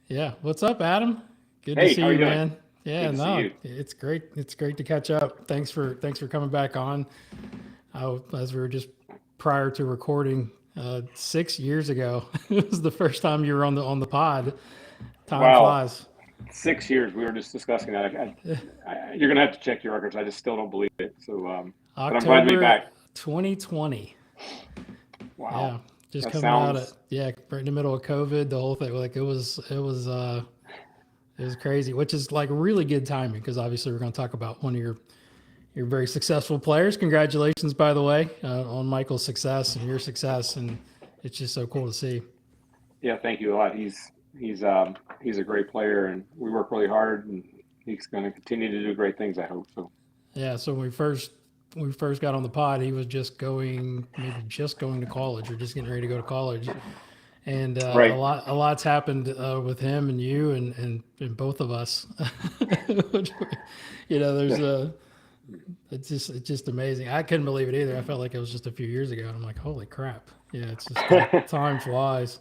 Yeah. What's up, Adam? Good to Hey, see how are you, you doing? man. Yeah, Good to see no, you. it's great. It's great to catch up. Thanks for coming back on. As we were just prior to recording, 6 years ago, it was the first time you were on the pod. Time Wow, flies. 6 years. We were just discussing that. You're gonna have to check your records. I just still don't believe it. So, but I'm glad to be October back. 2020. Wow, Yeah, just that coming out of sounds. right in the middle of COVID. The whole thing, like it was crazy, which is like really good timing because obviously we're going to talk about one of your very successful players. Congratulations, by the way, on Michael's success and your success, and it's just so cool to see. Yeah, thank you a lot. He's a great player, and we work really hard, and he's going to continue to do great things. I hope so. Yeah. So when we first got on the pod, he was just going to college or just getting ready to go to college, and a Right. lot's happened with him and you and both of us. There's Yeah. a it's just amazing. I couldn't believe it either. I felt like it was just a few years ago. And I'm like, holy crap! Yeah, it's just time flies.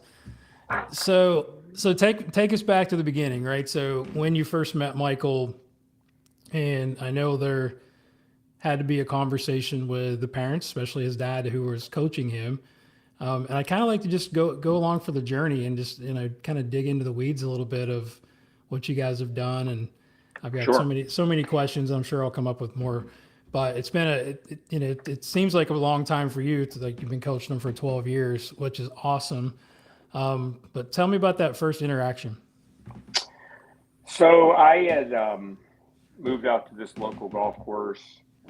So take us back to the beginning, right? So when you first met Michael, and I know there had to be a conversation with the parents, especially his dad, who was coaching him. And I kind of like to just go along for the journey and just kind of dig into the weeds a little bit of what you guys have done. And I've got so Sure. many questions. I'm sure I'll come up with more. But it's been it seems like a long time for you. It's like you've been coaching them for 12 years, which is awesome. But tell me about that first interaction. So I had moved out to this local golf course.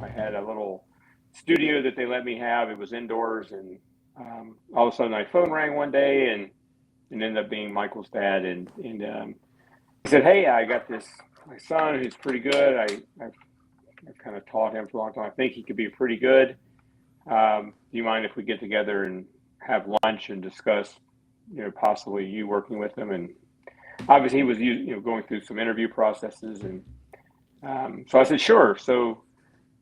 I had a little studio that they let me have. It was indoors, and all of a sudden, my phone rang one day, and it ended up being Michael's dad. And he said, "Hey, I got this my son who's pretty good. I've kind of taught him for a long time. I think he could be pretty good. Do you mind if we get together and have lunch and discuss, possibly you working with him?" And obviously, he was going through some interview processes, and so I said, "Sure." So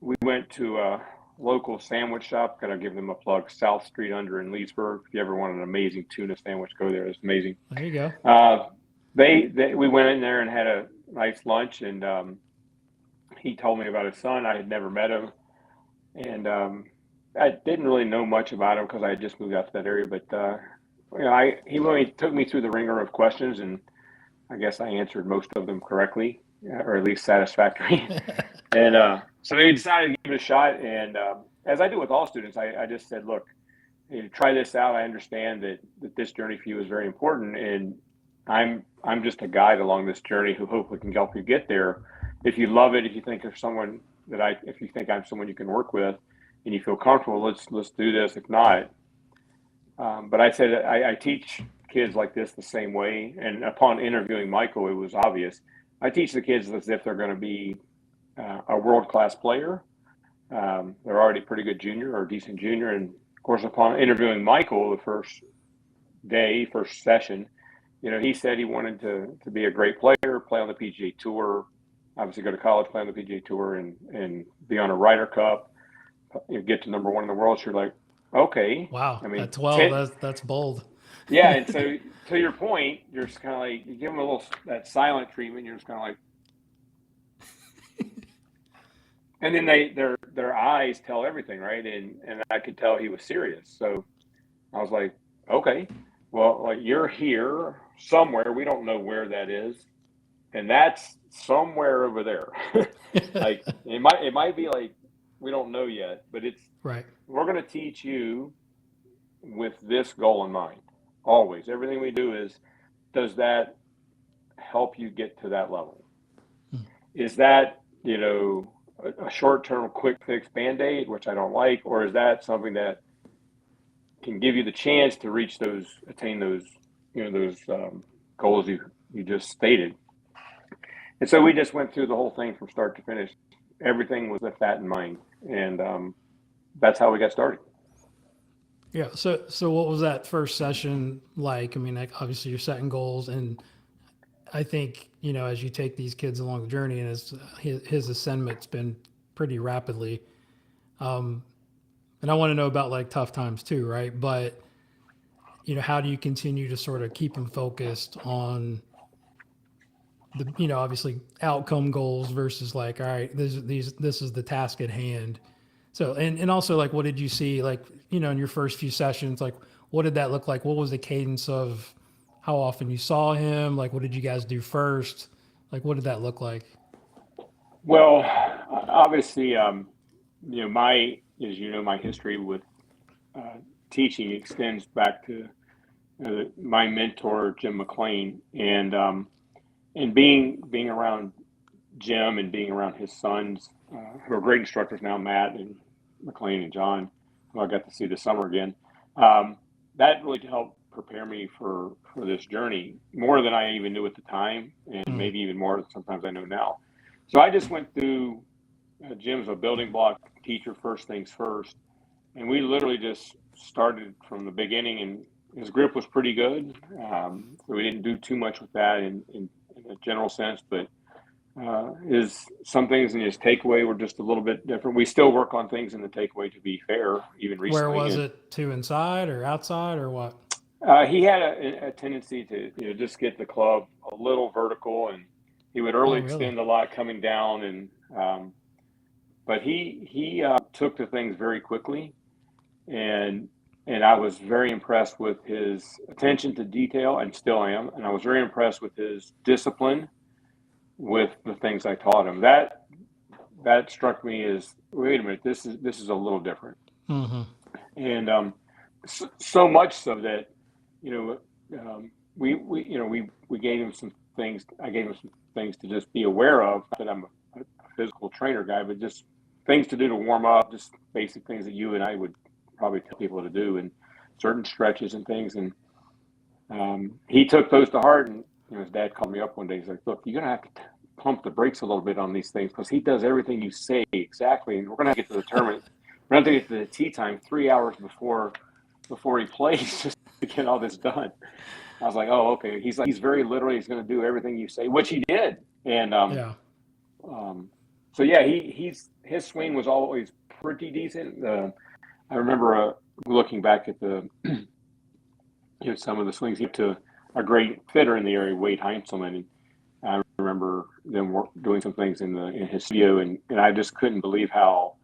we went to a local sandwich shop. Gotta give them a plug. South Street Under in Leesburg. If you ever want an amazing tuna sandwich, go there. It's amazing. There you go. Uh, we went in there and had a nice lunch, and he told me about his son. I had never met him, and I didn't really know much about him because I had just moved out to that area. But he really took me through the ringer of questions, and I guess I answered most of them correctly, or at least satisfactory. And so we decided to give it a shot. And as I do with all students, I just said, look, try this out. I understand that this journey for you is very important, and I'm just a guide along this journey who hopefully can help you get there. If you love it, if you think there's someone if you think I'm someone you can work with, and you feel comfortable, let's do this. If not, but I said I teach kids like this the same way. And upon interviewing Michael, it was obvious. I teach the kids as if they're going to be a world class player. They're already pretty good junior or decent junior. And of course, upon interviewing Michael the first session, he said he wanted to be a great player, play on the PGA Tour, obviously go to college, play on the PGA Tour, and be on a Ryder Cup, get to number one in the world. So you're like, okay. Wow, I mean, at 12, 10, that's bold. yeah. And so to your point, you're just kind of like, you give them a little, that silent treatment. You're just kind of like, and then their eyes tell everything, right? And I could tell he was serious. So I was like, okay, well, like, you're here somewhere. We don't know where that is, and that's somewhere over there. Like, it might be like, we don't know yet, but Right. we're going to teach you with this goal in mind. Always, everything we do is, does that help you get to that level? Is that, a short term quick fix band aid, which I don't like, or is that something that can give you the chance to attain those goals you just stated? And so we just went through the whole thing from start to finish. Everything was with that in mind, and that's how we got started. Yeah. So what was that first session like? I mean, like obviously you're setting goals, and I think as you take these kids along the journey, and his ascendment's been pretty rapidly. Um, and I want to know about like tough times too, right? But how do you continue to sort of keep them focused on obviously outcome goals versus like, all right, this is the task at hand. So, and also like, what did you see like, in your first few sessions, like what did that look like? What was the cadence of how often you saw him? Like, what did you guys do first? Like, what did that look like? Well, obviously, my history with uh, teaching extends back to my mentor Jim McLean, and being around Jim and being around his sons, who are great instructors now, Matt and McLean and John, who I got to see this summer again. Um, that really helped prepare me for this journey more than I even knew at the time, and Mm. maybe even more than sometimes I know now. So I just went through Jim's a building block teacher, first things first, and we literally just started from the beginning. And his grip was pretty good, so we didn't do too much with that in a general sense, but his some things in his takeaway were just a little bit different. We still work on things in the takeaway, to be fair, even Where recently. was And it? To inside or outside or what? he had a tendency to just get the club a little vertical, and he would Oh, early really? extend a lot coming down. And but he took to things very quickly, and I was very impressed with his attention to detail, and still am. And I was very impressed with his discipline with the things I taught him. That struck me as, wait a minute, this is a little different. Mm-hmm. And so much so that you we gave him some things. I gave him some things to just be aware of. Not that I'm a physical trainer guy, but just things to do to warm up, just basic things that you and I would probably tell people to do, and certain stretches and things. And he took those to heart. And his dad called me up one day. He's like, "Look, you're gonna have to pump the brakes a little bit on these things, because he does everything you say exactly, and we're gonna get to the tournament. We're gonna have to get to the tee time 3 hours before he plays just to get all this done." I was like, "Oh, okay." He's like, he's very literally, he's gonna do everything you say, which he did. And Yeah. so yeah, his swing was always pretty decent. I remember looking back at the some of the swings he to a great fitter in the area, Wade Heinzelman. And I remember them doing some things in his studio, and I just couldn't believe how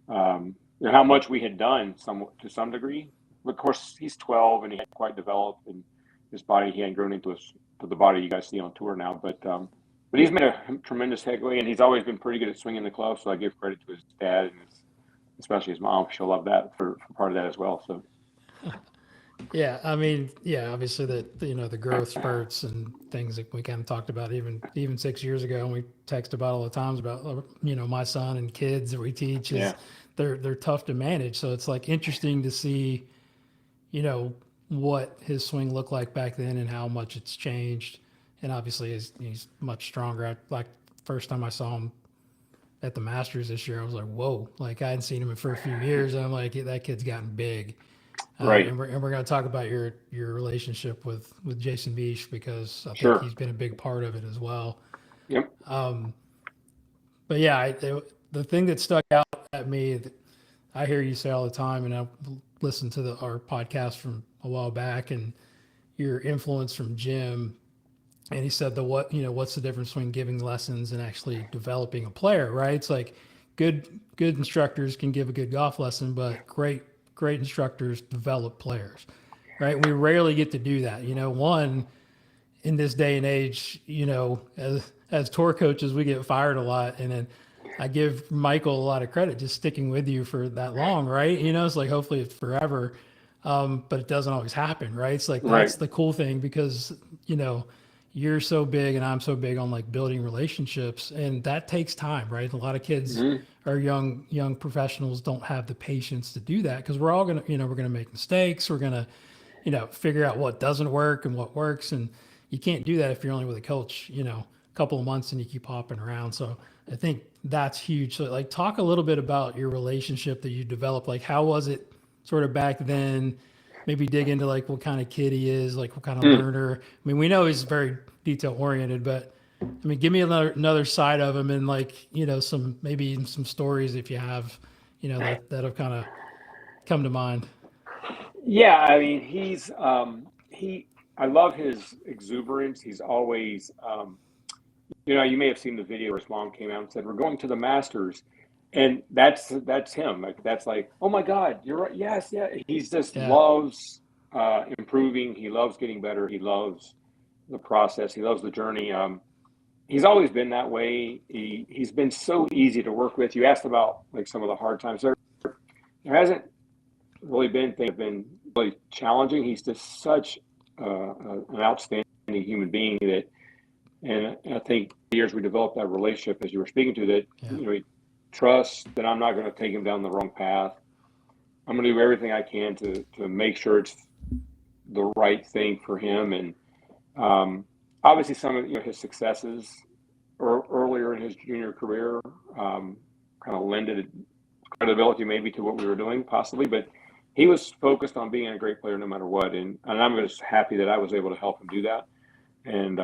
how much we had done to some degree. Of course, he's 12 and he hadn't quite developed, and his body, he hadn't grown into the body you guys see on tour now. But he's made a tremendous headway, and he's always been pretty good at swinging the club. So I give credit to his dad and especially his mom. She'll love that for part of that as well. So. Yeah, I mean, yeah, obviously the growth spurts and things that we kind of talked about even 6 years ago, and we text about all the times about my son and kids that we teach is Yeah. they're tough to manage. So it's like interesting to see, what his swing looked like back then and how much it's changed. And obviously he's much stronger. Like first time I saw him at the Masters this year, I was like, whoa! Like I hadn't seen him for a few years, and I'm like, that kid's gotten big. Right. And we're going to talk about your relationship with Jason Beach, because I think Sure. he's been a big part of it as well. Yep. But yeah, the thing that stuck out at me that I hear you say all the time, and I listened to our podcast from a while back, and your influence from Jim, and he said what's the difference between giving lessons and actually developing a player, right? It's like good instructors can give a good golf lesson, but great instructors develop players, right? We rarely get to do that. One, in this day and age, as tour coaches, we get fired a lot. And then I give Michael a lot of credit just sticking with you for that long, right? It's like hopefully it's forever. But it doesn't always happen, right? It's like Right. that's the cool thing, because you're so big and I'm so big on like building relationships, and that takes time, right? A lot of kids or young professionals don't have the patience to do that, because we're all gonna we're gonna make mistakes. We're gonna figure out what doesn't work and what works, and you can't do that if you're only with a coach a couple of months and you keep hopping around. So I think that's huge. So like talk a little bit about your relationship that you developed. Like how was it sort of back then? Maybe dig into like what kind of kid he is, like what kind of learner. I mean, we know he's very detail oriented, but I mean, give me another side of him, and like some stories if you have that have kind of come to mind. Yeah, I mean, he. I love his exuberance. He's always, You may have seen the video where his mom came out and said, "We're going to the Masters," and that's him. Like that's like, oh my God, you're right. Yes, yeah. He's just Yeah. loves improving. He loves getting better. He loves the process. He loves the journey. He's always been that way. He's been so easy to work with. You asked about like some of the hard times. There hasn't really been things have been really challenging. He's just such an outstanding human being that. And I think the years we developed that relationship, as you were speaking to, that Yeah. he trusts that I'm not going to take him down the wrong path. I'm going to do everything I can to make sure it's the right thing for him. And obviously, some of his successes earlier in his junior career kind of lended credibility maybe to what we were doing, possibly. But he was focused on being a great player no matter what, and I'm just happy that I was able to help him do that. And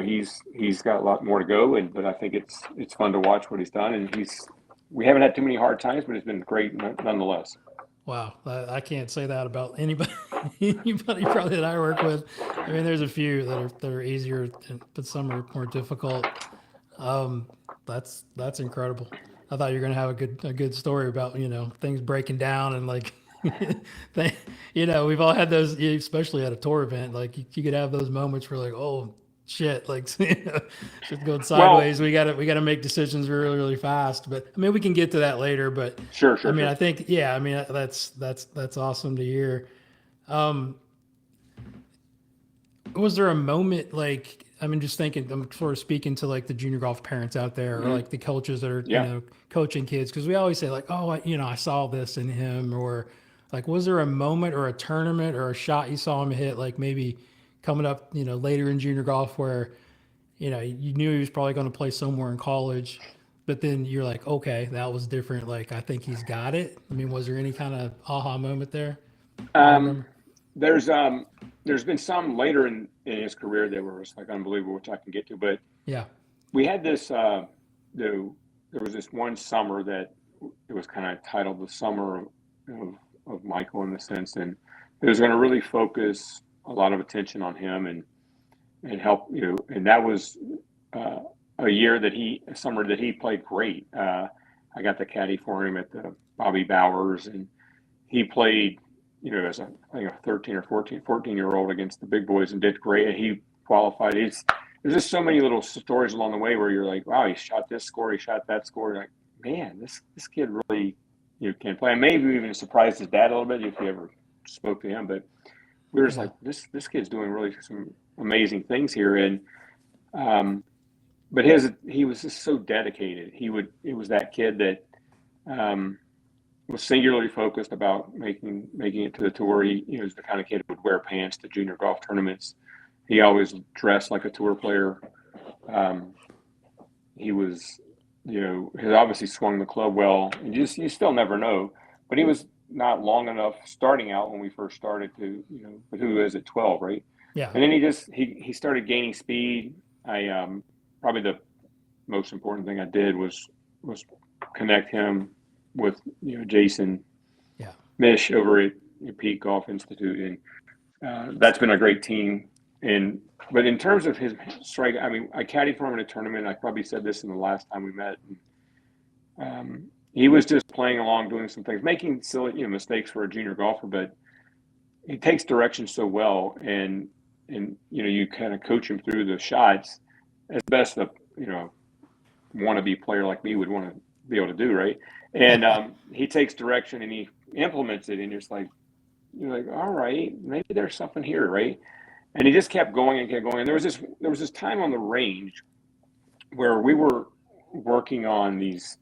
he's got a lot more to go, but I think it's fun to watch what he's done, and we haven't had too many hard times, but it's been great nonetheless. Wow, I can't say that about anybody. Anybody probably that I work with. I mean, there's a few that are easier, but some are more difficult. That's incredible. I thought you were gonna have a good story about things breaking down and like, we've all had those, especially at a tour event. Like you could have those moments where like, oh shit, like shit's going sideways. Well, We gotta make decisions really really fast. But I mean, we can get to that later. But sure, I sure, mean, sure. I think yeah. I mean, that's awesome to hear. Um, was there a moment like I mean, just thinking, I'm sort of speaking to like the junior golf parents out there, or Mm-hmm. like the coaches that are Yeah. coaching kids, because we always say like, oh, I saw this in him, or like, was there a moment or a tournament or a shot you saw him hit, like maybe coming up, later in junior golf where you knew he was probably going to play somewhere in college, but then you're like, okay, that was different. Like, I think he's got it. I mean, was there any kind of aha moment there you Um, remember? there's been some later in his career that were just like unbelievable, which I can get to, but Yeah. we had this. There was this one summer that it was kind of titled the summer of Michael in the sense, and it was going to really focus a lot of attention on him and help and that was uh, a summer that he played great. I got the caddy for him at the Bobby Bowers, and he played as I think a 13 or 14 year old against the big boys and did great, and he qualified. There's just so many little stories along the way where you're like, wow, he shot this score, he shot that score. You're like, man, this kid really can play. And maybe even surprised his dad a little bit if you ever spoke to him. But we were just Yeah. like, this kid's doing really some amazing things here. And but he was just so dedicated. It was that kid that was singularly focused about making it to the tour. He was the kind of kid who would wear pants to junior golf tournaments. He always dressed like a tour player. Um, he was, he obviously swung the club well, and you still never know. But he was not long enough starting out when we first started to, but who is at 12, right? Yeah. And then he started gaining speed. I probably the most important thing I did was connect him with Jason Yeah. Mish over at Peak Golf Institute, and that's been a great team. But in terms of his strike, I mean, I caddied for him in a tournament. I probably said this in the last time we met. He was just playing along, doing some things, making silly mistakes for a junior golfer, but he takes direction so well, and you kind of coach him through the shots as best a wannabe player like me would want to be able to do, right? And he takes direction and he implements it, and you're like, all right, maybe there's something here, right? And he just kept going and kept going. And there was this time on the range where we were working on these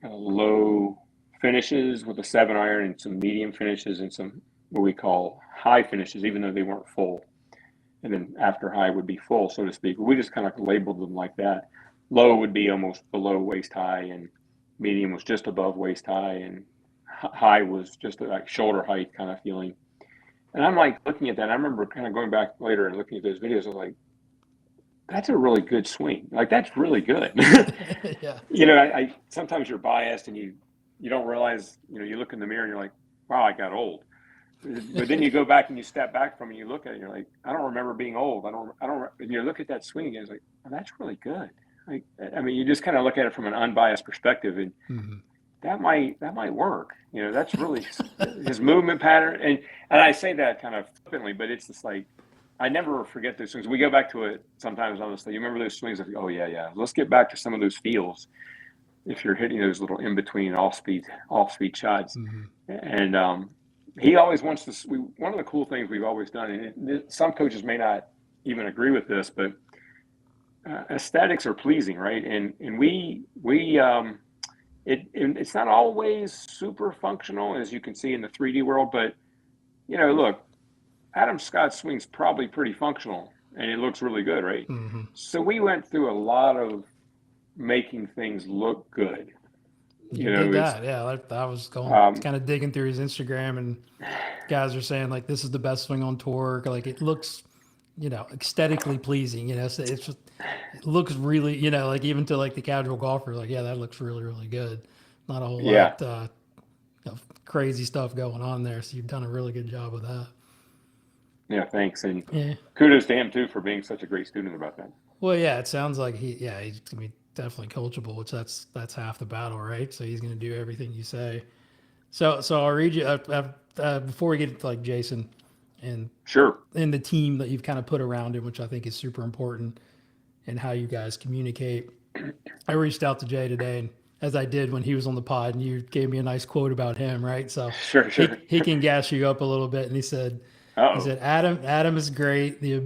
low finishes with a 7-iron and some medium finishes and some what we call high finishes, even though they weren't full. And then after high would be full, so to speak. We just kind of labeled them like that. Low would be almost below waist high, and medium was just above waist high, and high was just like shoulder height kind of feeling. And I'm like looking at that. I remember kind of going back later and looking at those videos. I was like, that's a really good swing. Like that's really good. Yeah. I sometimes you're biased and you don't realize. You look in the mirror and you're like, wow, I got old. But then you go back and you step back from it and you look at it, and you're like, I don't remember being old. I don't, and you look at that swing again, it's like, oh, that's really good. Like, I mean, you just kind of look at it from an unbiased perspective, and that might work. You know, that's really his movement pattern. And I say that kind of flippantly, but it's just like, I never forget those swings. We go back to it sometimes, honestly. You remember those swings? Like, oh yeah. Let's get back to some of those feels. If you're hitting those little in between off speed shots, and he always wants to. One of the cool things we've always done, and some coaches may not even agree with this, but aesthetics are pleasing, right? And it's not always super functional, as you can see in the 3D world, but you know, look, Adam Scott's swing's probably pretty functional, and it looks really good, right? So we went through a lot of making things look good. You know, did that, yeah. I was going kind of digging through his Instagram, and guys are saying like this is the best swing on tour. Like it looks, you know, aesthetically pleasing. You know, so it looks really, you know, like even to like the casual golfer, like yeah, that looks really really good. Not a whole lot of crazy stuff going on there. So you've done a really good job with that. Yeah, thanks, and kudos to him too for being such a great student about that. Well, yeah, it sounds like he's gonna be definitely coachable, which that's half the battle, right? So he's gonna do everything you say. So I'll read you before we get to like Jason and the team that you've kind of put around him, which I think is super important, and how you guys communicate. I reached out to Jay today, and as I did when he was on the pod, and you gave me a nice quote about him, right? So he can gas you up a little bit, and he said. He said, Adam is great. His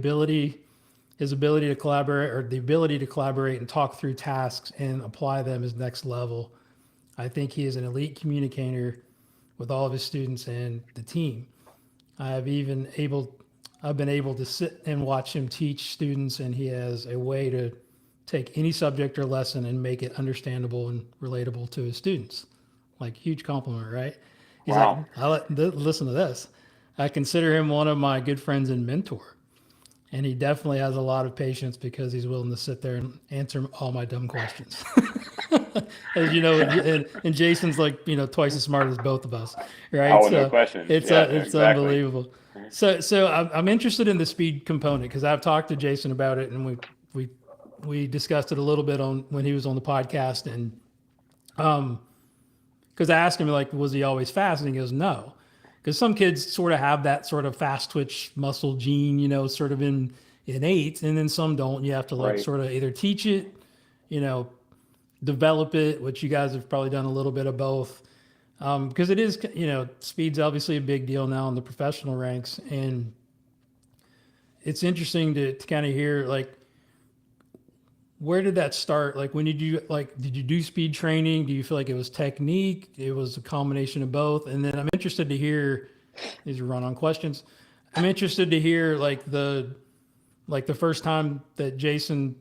ability to collaborate and talk through tasks and apply them is next level. I think he is an elite communicator with all of his students and the team. I've been able to sit and watch him teach students, and he has a way to take any subject or lesson and make it understandable and relatable to his students. Like, huge compliment, right? He's like, listen to this. I consider him one of my good friends and mentor. And he definitely has a lot of patience because he's willing to sit there and answer all my dumb questions. As you know, and Jason's like, you know, twice as smart as both of us, right? Oh, no question. It's exactly. Unbelievable. So I'm interested in the speed component because I've talked to Jason about it, and we discussed it a little bit when he was on the podcast, and because I asked him like, was he always fast? And he goes, no. Because some kids sort of have that sort of fast twitch muscle gene, you know, sort of innate, and then some don't. You have to like sort of either teach it, you know, develop it, which you guys have probably done a little bit of both. Because it is, you know, speed's obviously a big deal now in the professional ranks, and it's interesting to kind of hear like, where did that start? Like, did you do speed training? Do you feel like it was technique? It was a combination of both? And then I'm interested to hear, these are run-on questions. I'm interested to hear like the first time that Jason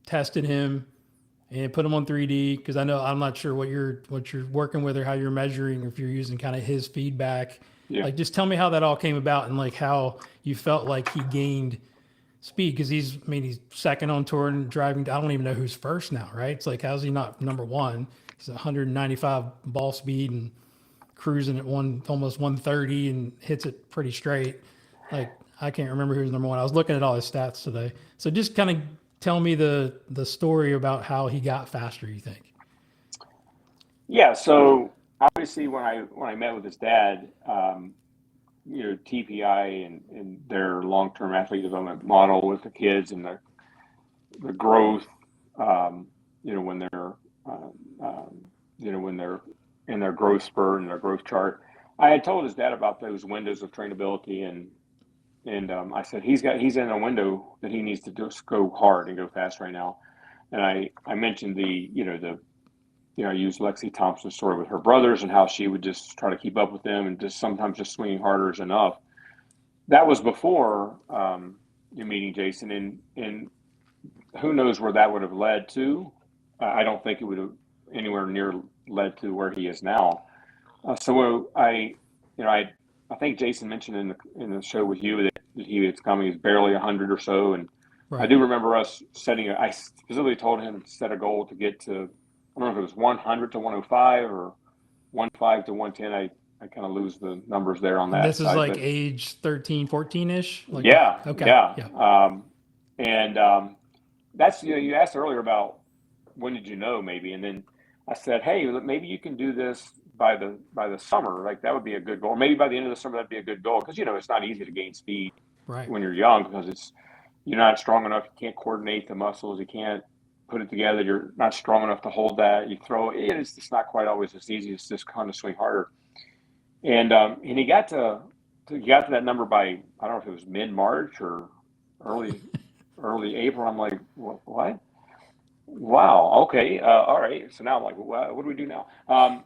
tested him and put him on 3D, because I know I'm not sure what you're working with or how you're measuring, or if you're using kind of his feedback. Yeah. Like, just tell me how that all came about and like how you felt like he gained speed, because he's second on tour and driving. I don't even know who's first now, right? It's like, how's he not number one? He's 195 ball speed and cruising at almost 130 and hits it pretty straight. Like, I can't remember who's number one. I was looking at all his stats today. So just kind of tell me the story about how he got faster, you think. Yeah. So obviously when I met with his dad, you know, TPI and their long-term athlete development model with the kids and the growth, you know, when they're in their growth spurt and their growth chart. I had told his dad about those windows of trainability, and I said he's in a window that he needs to just go hard and go fast right now. And I mentioned I used Lexi Thompson's story with her brothers and how she would just try to keep up with them and just sometimes just swinging harder is enough. That was before you meeting Jason, and who knows where that would have led to. I don't think it would have anywhere near led to where he is now. So I think Jason mentioned in the show with you that he was coming. He's barely 100 or so, and I do remember us I specifically told him to set a goal to get to, I don't know if it was 100 to 105 or 105 to 110. I kind of lose the numbers there on And that this is side. like But age 13, 14-ish? Like, yeah, okay. yeah. Yeah. And that's, you asked earlier about when did you know maybe, and then I said, hey, maybe you can do this by the summer. Like that would be a good goal. Maybe by the end of the summer, that'd be a good goal because it's not easy to gain speed Right. when you're young because you're not strong enough. You can't coordinate the muscles. You can't put it together. You're not strong enough to hold that. You throw it. It's just not quite always as easy. It's just kind of swing harder. And he got to that number by, I don't know if it was mid March or early April. I'm like, what? Wow. Okay. All right. So now I'm like, what do we do now? And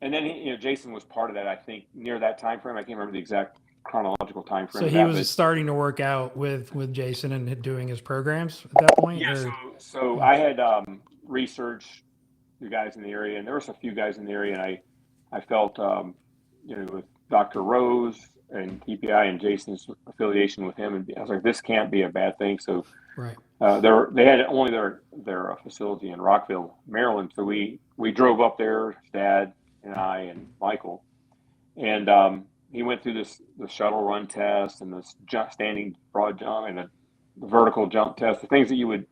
then Jason was part of that. I think near that time frame. I can't remember the exact chronological time frame So of he that, was but starting to work out with Jason and doing his programs at that point? yeah. Or So I had researched the guys in the area, and there was a few guys in the area, and I felt with Dr. Rose and TPI and Jason's affiliation with him, and I was like, this can't be a bad thing. So right. they had only their facility in Rockville, Maryland. So we drove up there, Dad and I and Michael, and he went through the shuttle run test and the standing broad jump and the vertical jump test, the things that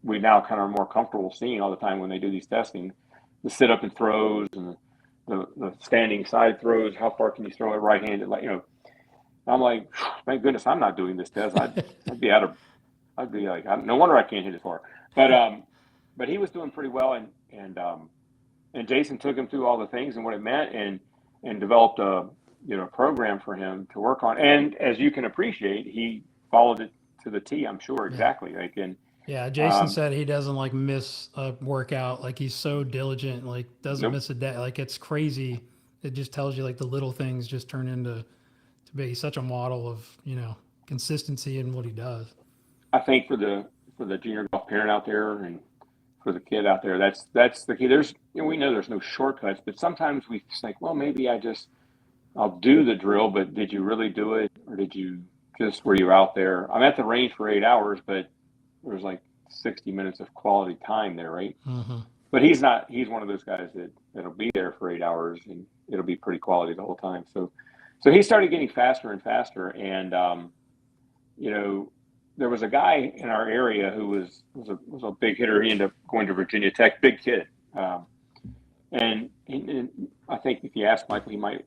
we now kind of are more comfortable seeing all the time when they do these testing, the sit up and throws and the standing side throws. How far can you throw it right handed? I'm like, thank goodness I'm not doing this test. I'd be like, no wonder I can't hit it far. But he was doing pretty well, and Jason took him through all the things and what it meant, and developed a program for him to work on. And as you can appreciate, he followed it to the T. I'm sure exactly. Yeah, Jason said he doesn't like miss a workout. Like he's so diligent, like doesn't Nope. miss a day. Like it's crazy. It just tells you like the little things just turn into to be such a model of consistency in what he does. I think for the junior golf parent out there and for the kid out there, that's the key. We know there's no shortcuts, but sometimes we think, well, maybe I'll do the drill, but did you really do it, or did you were you out there? I'm at the range for 8 hours, but there was like 60 minutes of quality time there, right? Mm-hmm. But he's not. He's one of those guys that'll be there for 8 hours and it'll be pretty quality the whole time. So he started getting faster and faster, and there was a guy in our area who was a big hitter. He ended up going to Virginia Tech, big kid, and I think if you ask Michael, he might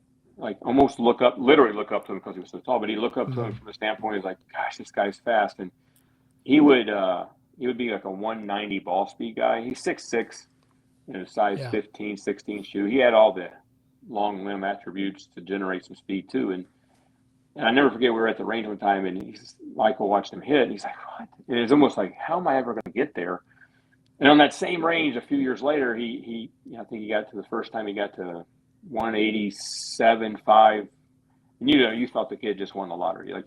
almost literally look up to him because he was so tall. But he looked up to him from the standpoint, he's like, "Gosh, this guy's fast," and he would be like a 190 ball speed guy. He's 6'6", size 15, 16 shoe. He had all the long limb attributes to generate some speed too. And I never forget, we were at the range one time, and Michael watched him hit, and he's like, "What?" And it's almost like, how am I ever going to get there? And on that same range, a few years later, I think he got to the first time he got to 187.5. And you thought the kid just won the lottery. Like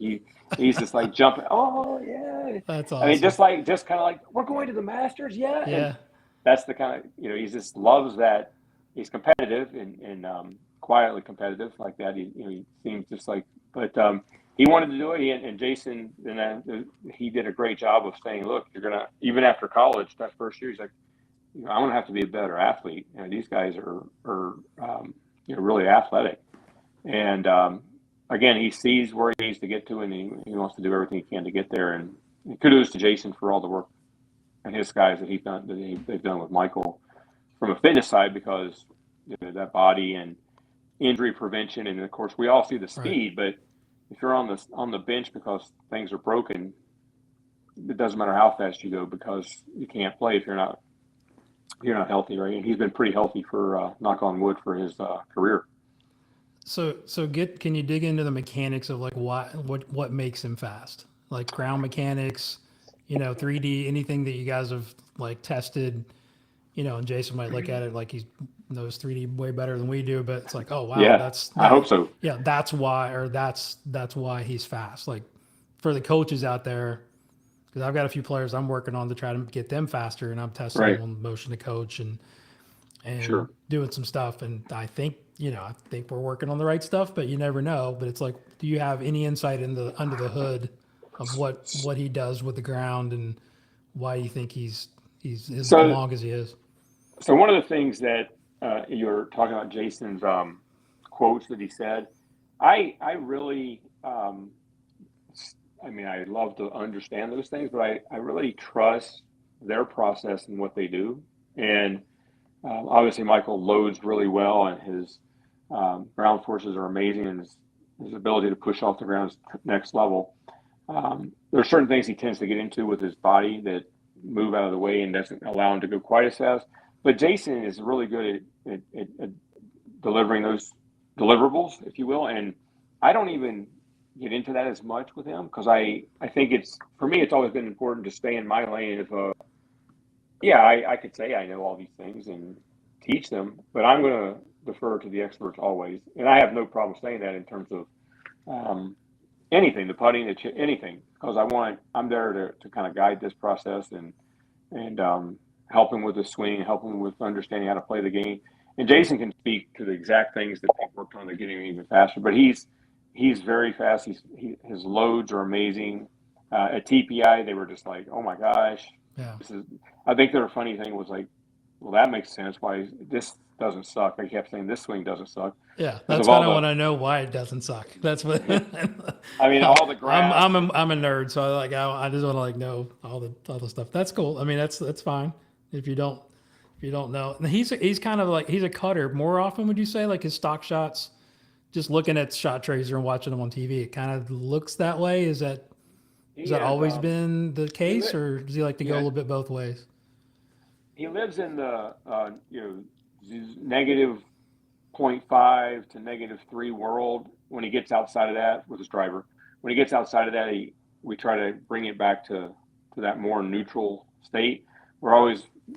he's just like jumping. Oh yeah, that's awesome. I mean, just kind of like, we're going to the Masters, yeah. Yeah. And that's the kind of he just loves that. He's competitive and quietly competitive like that. He seems just like, but he wanted to do it. And Jason, he did a great job of saying, look, you're gonna, even after college, that first year, he's like, I'm gonna have to be a better athlete. These guys are really athletic, and again, he sees where he needs to get to, and he wants to do everything he can to get there. And kudos to Jason for all the work and his guys that they've done with Michael from a fitness side, because that body and injury prevention, and of course we all see the speed, but if you're on the bench because things are broken, it doesn't matter how fast you go, because you can't play if you're not healthy, right? And he's been pretty healthy for knock on wood for his career. So can you dig into the mechanics of like what makes him fast? Like ground mechanics, 3D, anything that you guys have like tested, and Jason might look at it like he knows 3D way better than we do, but it's like, oh wow, yeah, I hope so. Yeah, that's why he's fast. Like for the coaches out there, because I've got a few players I'm working on to try to get them faster, and I'm testing them on motion to coach and sure. doing some stuff. And I think we're working on the right stuff, but you never know. But it's like, do you have any insight under the hood of what he does with the ground and why you think he's as long as he is? So one of the things that you were talking about Jason's quotes that he said. I really, I mean, I love to understand those things, but I really trust their process and what they do. And obviously, Michael loads really well, and his ground forces are amazing, and his ability to push off the ground is next level. There are certain things he tends to get into with his body that move out of the way and doesn't allow him to go quite as fast. But Jason is really good at delivering those deliverables, if you will. And I don't even get into that as much with him because I think for me, it's always been important to stay in my lane. I could say I know all these things and teach them, but I'm going to defer to the experts always. And I have no problem saying that in terms of anything, the putting, anything, because I'm there to kind of guide this process and help him with the swing, help him with understanding how to play the game. And Jason can speak to the exact things that they've worked on to get him even faster. But he's very fast. His loads are amazing. At TPI, they were just like, oh my gosh. Yeah. I think their funny thing was like, well, that makes sense. Why this doesn't suck? I kept saying this swing doesn't suck. Yeah, that's kind of when I know why it doesn't suck. That's what. I mean, all the grass. I'm a nerd, so I just want to like know all the stuff. That's cool. I mean, that's fine if you don't know. And he's kind of like he's a cutter more often. Would you say like his stock shots? Just looking at Shot Tracer and watching them on TV, it kind of looks that way. Has that always been the case, or does he like to go a little bit both ways? He lives in the negative 0.5 to -3 world. When he gets outside of that with his driver, when he gets outside of that, we try to bring it back to that more neutral state.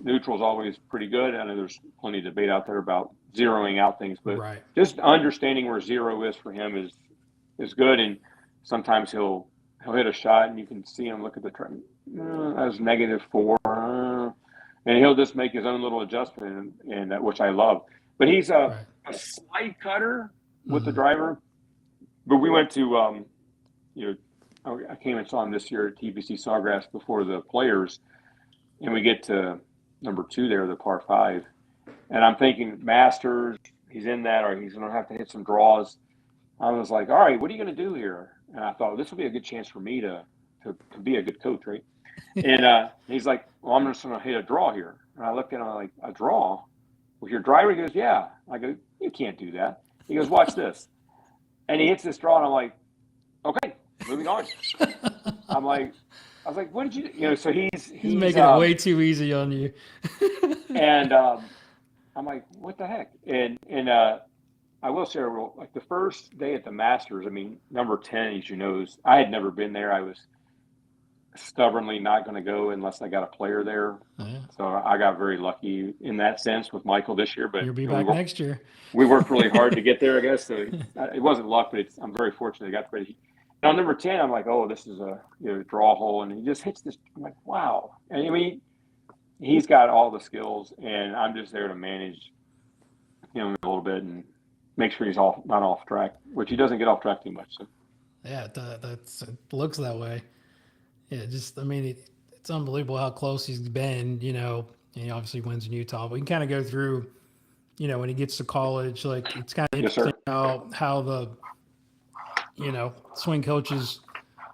Neutral is always pretty good. I know there's plenty of debate out there about zeroing out things, but just understanding where zero is for him is good. And sometimes he'll hit a shot and you can see him look at the trend as -4, and he'll just make his own little adjustment, and which I love. But he's a slight cutter with the driver. But we went to I came and saw him this year at TPC Sawgrass before the Players, and we get to number 2 there, the par 5. And I'm thinking Masters, he's in that, or he's going to have to hit some draws. I was like, all right, what are you going to do here? And I thought, this will be a good chance for me to be a good coach, right? And he's like, well, I'm just going to hit a draw here. And I looked at him like, a draw? With your driver? He goes, yeah. I go, you can't do that. He goes, watch this. And he hits this draw, and I'm like, okay, moving on. I was like, what did you so he's making it way too easy on you. And I'm like, what the heck? And I will share, like the first day at the Masters, I mean, number 10, as you know, I had never been there. I was stubbornly not going to go unless I got a player there. Yeah. So I got very lucky in that sense with Michael this year. But you'll be back next year. We worked really hard to get there, I guess. So it wasn't luck, but I'm very fortunate I got ready. And on number 10, I'm like, oh, this is a draw hole, and he just hits this. I'm like, wow. And I mean, he's got all the skills, and I'm just there to manage him a little bit and make sure he's not off track, which he doesn't get off track too much. So. Yeah, it looks that way. Yeah, I mean, it's unbelievable how close he's been, and he obviously wins in Utah. But we can kind of go through, when he gets to college, like it's kind of interesting how the, swing coaches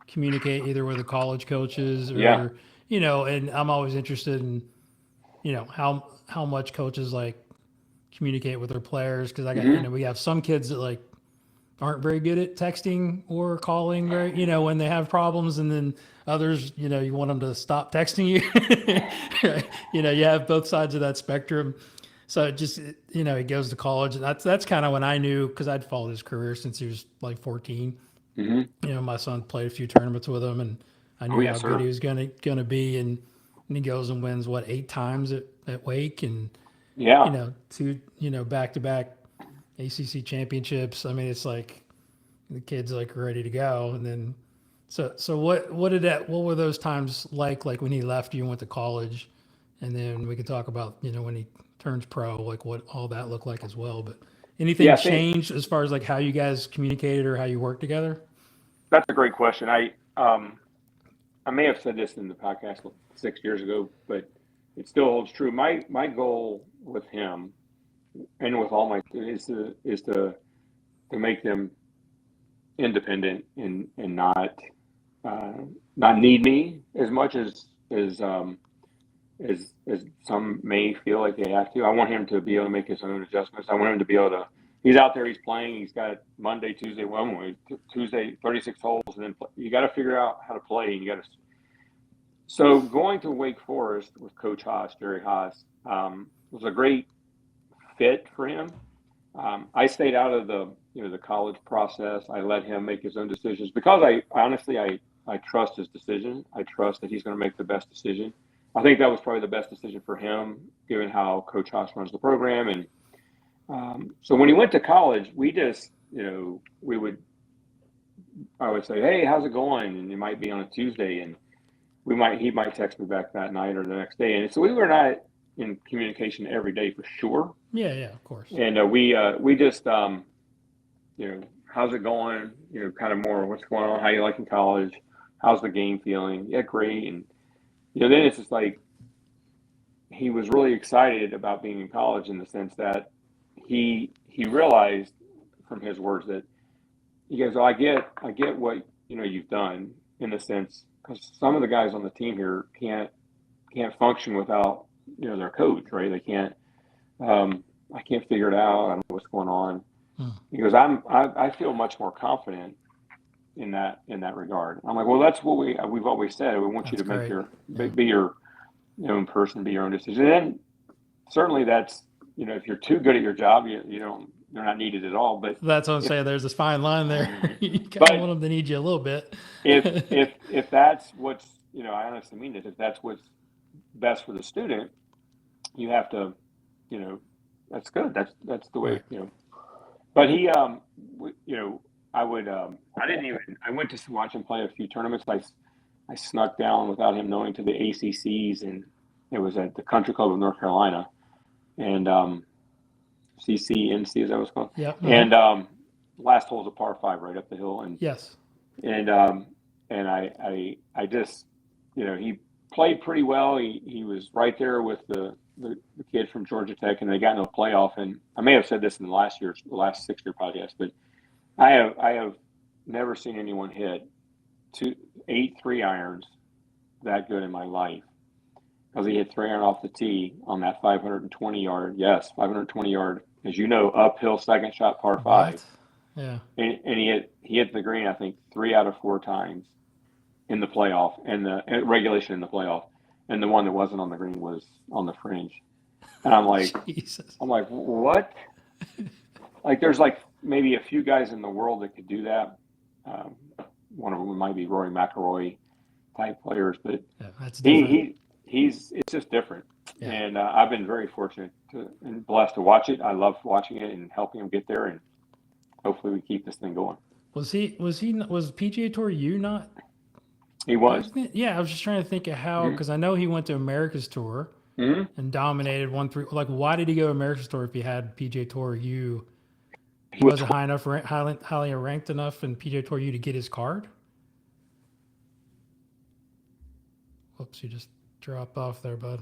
communicate either with the college coaches or, and I'm always interested in, how much coaches like communicate with their players. Cause I got, we have some kids that like aren't very good at texting or calling when they have problems. And then others, you want them to stop texting you. You have both sides of that spectrum. So it just, he goes to college, and that's kind of when I knew, because I'd followed his career since he was like 14. Mm-hmm. My son played a few tournaments with him, and I knew how good he was gonna be. And he goes and wins 8 times at Wake, and 2 back-to-back ACC championships. I mean, it's like the kid's like ready to go. And then, so what were those times like when he left you and went to college? And then we can talk about, when he turns pro, like what all that looked like as well. But anything changed as far as like how you guys communicated or how you worked together? That's a great question. I may have said this in the podcast 6 years ago, but it still holds true. My goal with him and with all my students is to make them independent and uh, not need me as much as some may feel like they have to. I want him to be able to make his own adjustments. I want him to be able to. He's out there. He's playing. He's got Monday, Tuesday, Tuesday 36 holes, and then you got to figure out how to play. And you got to. So going to Wake Forest with Coach Haas, Jerry Haas, was a great fit for him. I stayed out of the college process. I let him make his own decisions because I honestly I trust his decision. I trust that he's going to make the best decision. I think that was probably the best decision for him, given how Coach Haas runs the program. And so when he went to college, we just I would say, hey, how's it going? And it might be on a Tuesday, and he might text me back that night or the next day. And so we were not in communication every day for sure. Yeah, of course. And we just how's it going? Kind of more what's going on, how you like in college, how's the game feeling? Yeah, great. And then it's just like he was really excited about being in college in the sense that he realized from his words that he goes, oh, I get what you've done in the sense because some of the guys on the team here can't function without their coach, right? They can't. I can't figure it out. I don't know what's going on. He goes, I feel much more confident in that regard. I'm like, well, that's what we've always said. We want you to make be your own person, be your own decision. And then certainly that's if you're too good at your job, you're not needed at all. But that's what I'm saying. There's this fine line there. You kind of want them to need you a little bit. if that's what's I honestly mean it. If that's what's best for the student, you have to that's good. That's the way But he I went to watch him play a few tournaments. I snuck down without him knowing to the ACCs, and it was at the Country Club of North Carolina, and CCNC, is that what it's called? Yeah. And last hole is a par 5 right up the hill, and yes, and I just he played pretty well. He was right there with the kid from Georgia Tech, and they got into a playoff. And I may have said this in the last 6-year podcast, but I have never seen anyone hit 8 3-irons that good in my life, because he hit 3-iron off the tee on that 520 yard, as uphill second shot par 5. What? Yeah, and he hit the green, I think 3 out of 4 times in the playoff and the regulation in the playoff. And the one that wasn't on the green was on the fringe. And I'm like, Jesus. I'm like, what? Like, there's like maybe a few guys in the world that could do that. One of them might be Rory McIlroy type players, but that's it's just different. Yeah. And I've been very fortunate and blessed to watch it. I love watching it and helping him get there. And hopefully we keep this thing going. Was PGA Tour U not? He was. Yeah, I was just trying to think of how, because I know he went to America's Tour and dominated 1-3. Like, why did he go to America's Tour if he had PGA Tour U? He wasn't highly ranked enough in PGA Tour U to get his card? Whoops, you just dropped off there, bud.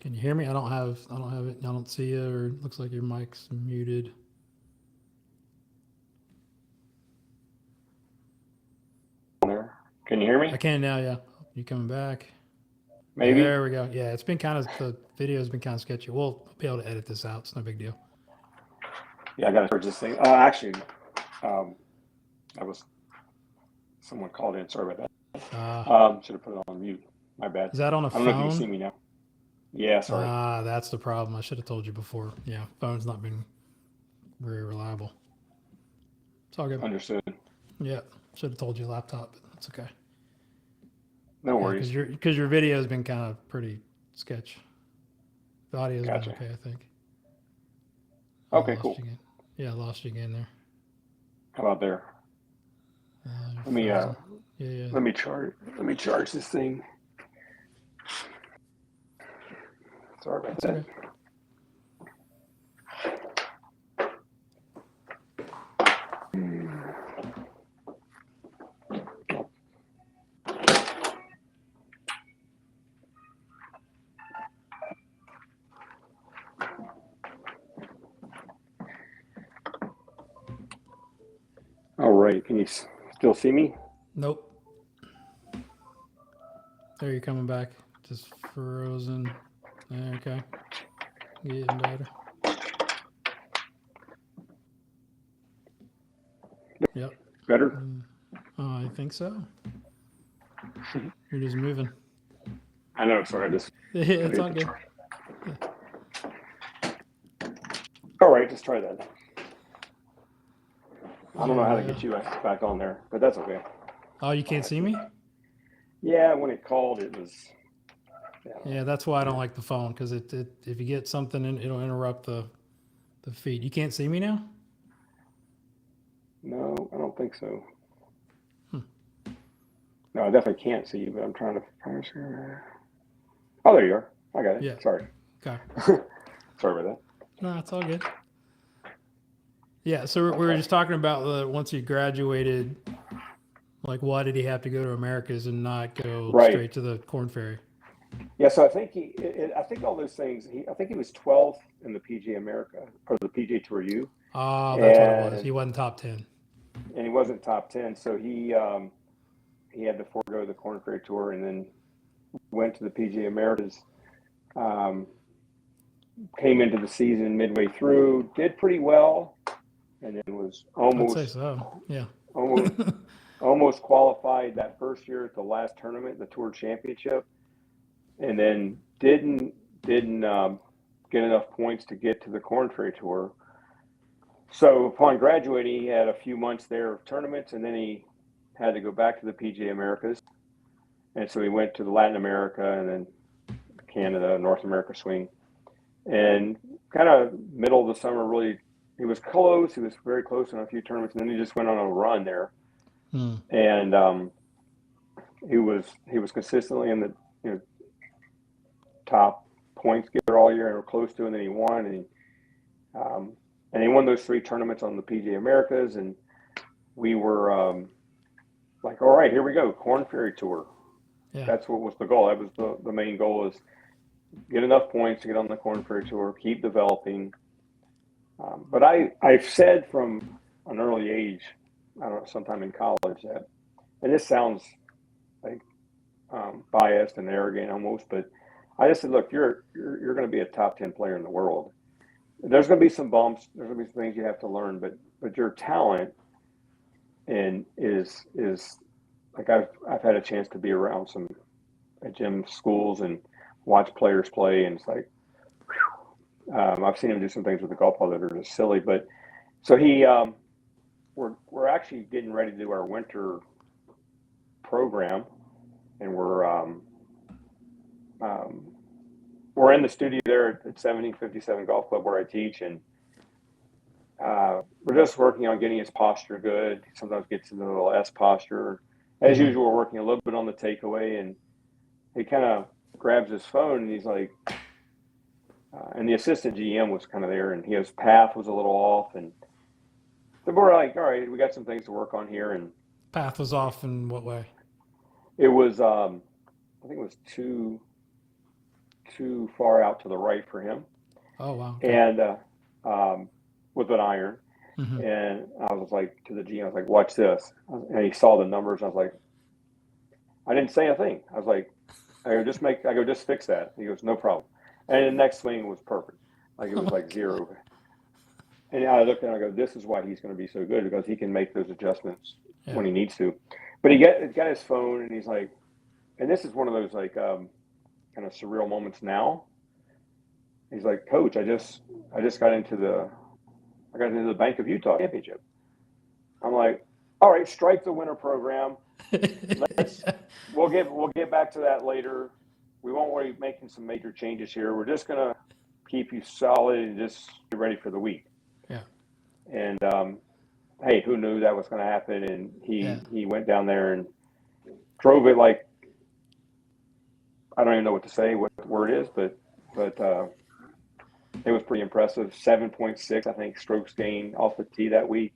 Can you hear me? I don't have it. I don't see you, or it looks like your mic's muted. Can you hear me? I can now, yeah. You coming back? Maybe. There we go. Yeah, it's been the video's been kind of sketchy. We'll be able to edit this out. It's no big deal. Yeah, I got to charge this thing. Actually, someone called in. Sorry about that. Should have put it on mute. My bad. Is that on a I don't know if you phone? can see me now. Yeah, sorry. That's the problem. I should have told you before. Yeah, phone's not been very reliable. It's all good. Understood. Yeah, should have told you laptop, but it's okay. No worries. Because your video has been kind of pretty sketch. The audio's Gotcha. been okay, I think. Okay, cool. I lost you again there. How about there? Let me let me charge this thing. Sorry about that. Okay. All right. Can you still see me? Nope. There, you're coming back. Just frozen. Okay. Getting better. Yep. Better? I think so. You're just moving. I know. Sorry, I just. Yeah, it's all good. All right, just try that. I don't know how to get you back on there, but that's okay. Oh, you can't see me? Yeah, when it called, it was. Yeah, that's why I don't like the phone, because if you get something, it'll interrupt the feed. You can't see me now? No, I don't think so. No, I definitely can't see you, but I'm trying to. Oh, there you are. I got it. Yeah. Sorry. Okay. Sorry about that. No, it's all good. Yeah, so we were just talking about once he graduated, like why did he have to go to Americas and not go straight to the Corn Ferry? Yeah, so I think I think all those things. I think he was 12th in the PGA America or the PGA Tour U. Oh, that's what it was. He wasn't top 10. And he wasn't top 10, so he had to forego the Corn Ferry Tour and then went to the PGA Americas. Came into the season midway through, did pretty well, and then was almost. I'd say so. Yeah. almost qualified that first year at the last tournament, the Tour Championship, and then didn't get enough points to get to the Corn Ferry Tour. So upon graduating, he had a few months there of tournaments, and then he had to go back to the PGA Americas. And so he went to the Latin America and then Canada, North America swing. And kind of middle of the summer, really, he was close. He was very close in a few tournaments, and then he just went on a run there. And he was consistently in the top points getter all year, or close to, and then he won, and he won those 3 tournaments on the PGA Americas, and we were like, all right, here we go, Corn Ferry Tour. Yeah. That's what was the goal. That was the main goal, is get enough points to get on the Corn Ferry Tour, keep developing. But I've said from an early age, I don't know, sometime in college, that, and this sounds like biased and arrogant almost, but I just said, look, you're going to be a top 10 player in the world. There's going to be some bumps. There's going to be some things you have to learn, but your talent and is like I've had a chance to be around some at gym schools and watch players play, and it's like, I've seen him do some things with the golf ball that are just silly. But so we're actually getting ready to do our winter program, and we're in the studio there at 1757 Golf Club where I teach, and we're just working on getting his posture good. Sometimes gets into a little S posture. As usual, we're working a little bit on the takeaway, and he kind of grabs his phone and he's like, and the assistant GM was kind of there, and his path was a little off, and so we're like, all right, we got some things to work on here. And path was off in what way? It was, I think it was too far out to the right for him. Oh wow! Okay. And with an iron, and I was like to the GM, I was like, watch this, and he saw the numbers. I was like, I didn't say a thing. I was like, I go just fix that. He goes, no problem. And the next swing was perfect. Like it was like zero. And I looked and I go, this is why he's going to be so good, because he can make those adjustments Yeah. when he needs to. But he got his phone and he's like, and this is one of those like kind of surreal moments now. He's like, Coach, I got into the Bank of Utah Championship. I'm like, all right, strike the winter program. Yeah. We'll get back to that later. We won't worry making some major changes here. We're just gonna keep you solid and just get ready for the week. Yeah. And hey, who knew that was going to happen? And Yeah. he went down there and drove it like, I don't even know what to say, what the word is, but it was pretty impressive. 7.6, I think, strokes gained off the tee that week.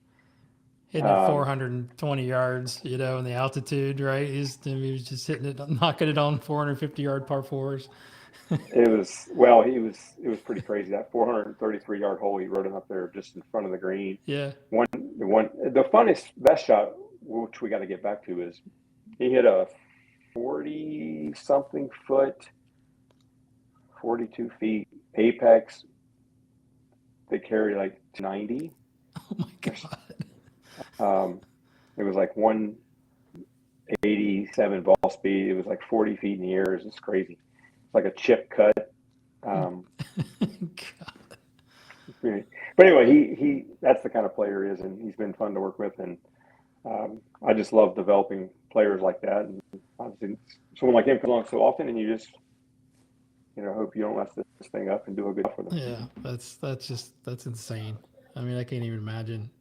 Hitting it 420 yards, in the altitude, right? He was just hitting it, knocking it on 450-yard par fours. It was pretty crazy. That 433-yard hole, he rode it up there just in front of the green. Yeah. The best shot, which we got to get back to, is he hit a 40-something foot, 42 feet apex. They carry like 90. Oh my God. It was like 187 ball speed. It was like 40 feet in the air. It's crazy. It's like a chip cut. God. But anyway, he that's the kind of player he is, and he's been fun to work with. And I just love developing players like that. And obviously, someone like him comes along so often, and you just hope you don't mess this thing up and do a good job for them. Yeah, that's insane. I mean, I can't even imagine.